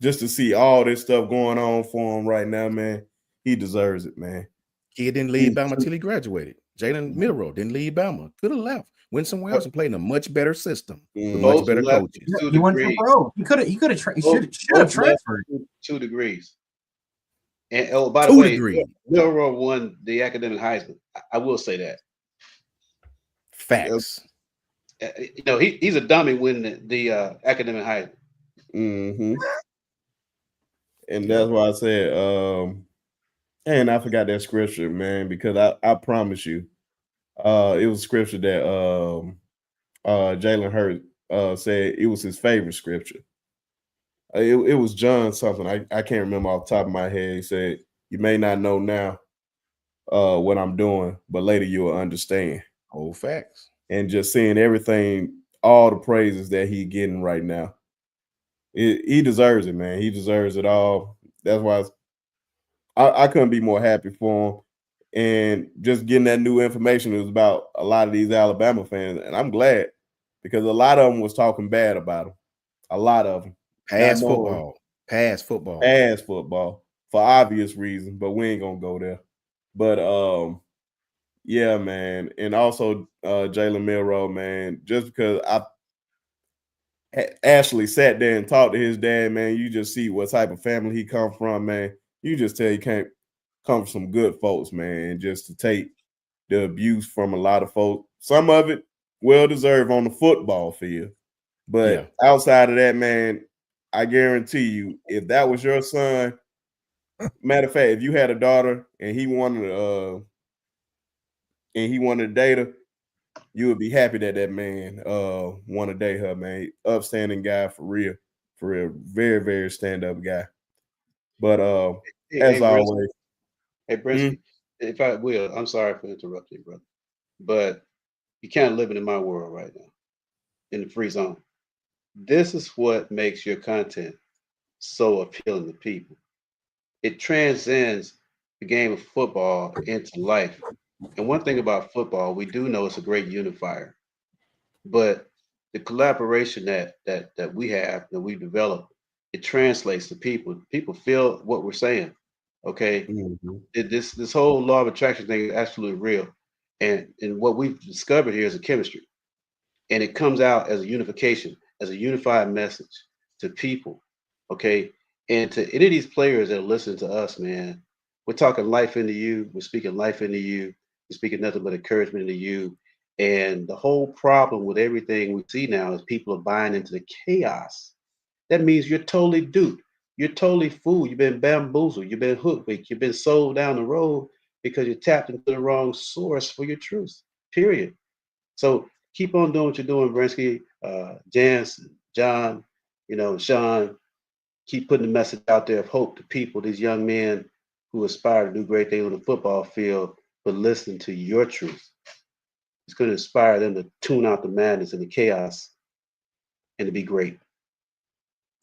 just to see all this stuff going on for him right now, man, he deserves it, man. He didn't leave Bama until he graduated. Jalen Milroe didn't leave Bama. Could have left. went somewhere else and played in a much better system with Both much better left coaches. with 2 He went to degrees. pro. He should have transferred. 2 degrees. And oh, by the 2 way, degrees. Milroe won the academic Heisman. I will say that. Facts. You know, he's a dummy winning the academic Heisman. Mm-hmm. And that's why I said, and I forgot that scripture, man, because I promise you, it was scripture that Jalen Hurts said it was his favorite scripture. It was John something. I can't remember off the top of my head. He said, "You may not know now what I'm doing, but later you will understand." Whole facts. And just seeing everything, all the praises that he's getting right now. He deserves it, man. He deserves it all. That's why I couldn't be more happy for him. And just getting that new information was about a lot of these Alabama fans. And I'm glad because a lot of them was talking bad about him. A lot of them. Pass football For obvious reasons, but we ain't gonna go there. But yeah, man. And also Jalen Milroe, man, just because I actually sat there and talked to his dad, man, you just see what type of family he come from, man. You just tell he can't come from some good folks, man, just to take the abuse from a lot of folks. Some of it well deserved on the football field. But outside of that, man, I guarantee you, if that was your son, matter of fact, if you had a daughter and he wanted to date her, you would be happy that that man want to date her, man. Upstanding guy for real. Very, very stand-up guy. But as always. Hey, Brinsky, if I will, I'm sorry for interrupting, brother. But you can't live in my world right now, in the free zone. This is what makes your content so appealing to people. It transcends the game of football into life. And one thing about football, we do know it's a great unifier. But the collaboration that we have, that we develop, it translates to people. People feel what we're saying. Okay. Mm-hmm. This whole law of attraction thing is absolutely real. And what we've discovered here is a chemistry. And it comes out as a unification, as a unified message to people. Okay. And to any of these players that are listening to us, man, we're talking life into you. We're speaking life into you. We're speaking nothing but encouragement into you. And the whole problem with everything we see now is people are buying into the chaos. That means you're totally duped. You're totally fooled. You've been bamboozled. You've been hoodwinked. You've been sold down the road because you tapped into the wrong source for your truth. Period. So keep on doing what you're doing, Brinsky, Jance, John, Sean. Keep putting the message out there of hope to people, these young men who aspire to do great things on the football field, but listen to your truth. It's going to inspire them to tune out the madness and the chaos and to be great.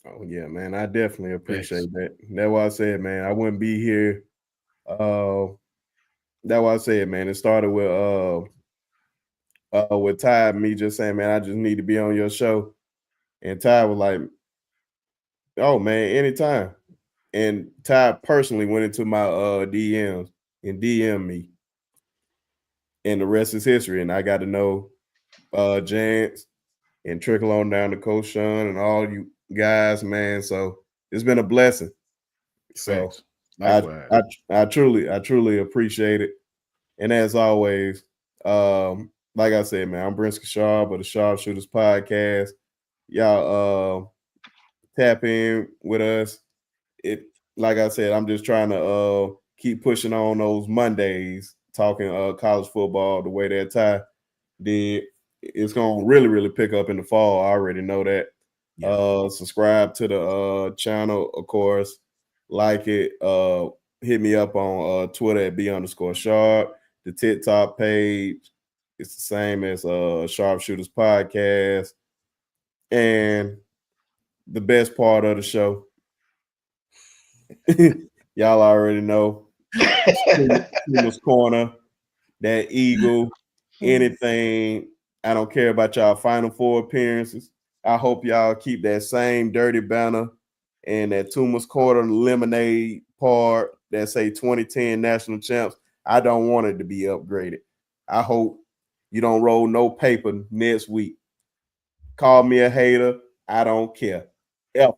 Oh yeah, man. I definitely appreciate that. That's why I said, man, I wouldn't be here. That's why I said, man, it started with Ty and me just saying, man, I just need to be on your show. And Ty was like, oh man, anytime. And Ty personally went into my DMs and DM me. And the rest is history. And I got to know Jance and trickle on down to Coach Sean and all you guys, man. So it's been a blessing. So I truly appreciate it. And as always, like I said, man, I'm Brinsky Sharp of the Sharpshooters Podcast. Y'all tap in with us. Like I said, I'm just trying to keep pushing on those Mondays, talking college football the way that Ty did. It's gonna really, really pick up in the fall. I already know that. Subscribe to the channel, of course. Like it. Hit me up on Twitter at @B_Sharp. The TikTok page, it's the same as Sharpshooters Podcast. And the best part of the show, y'all already know, Steelers Corner, that Eagle, anything. I don't care about y'all Final Four appearances. I hope y'all keep that same dirty banner and that Tuma's Quarter lemonade part that say 2010 national champs. I don't want it to be upgraded. I hope You don't roll no paper next week. Call me a hater. I don't care. Ever.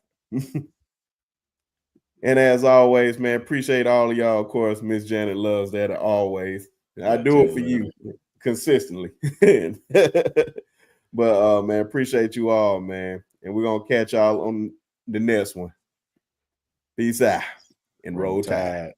And as always, man, appreciate all of y'all. Of course, Miss Janet loves that always. I do it for you consistently. But man, appreciate you all, man. And we're gonna catch y'all on the next one. Peace out and roll tide.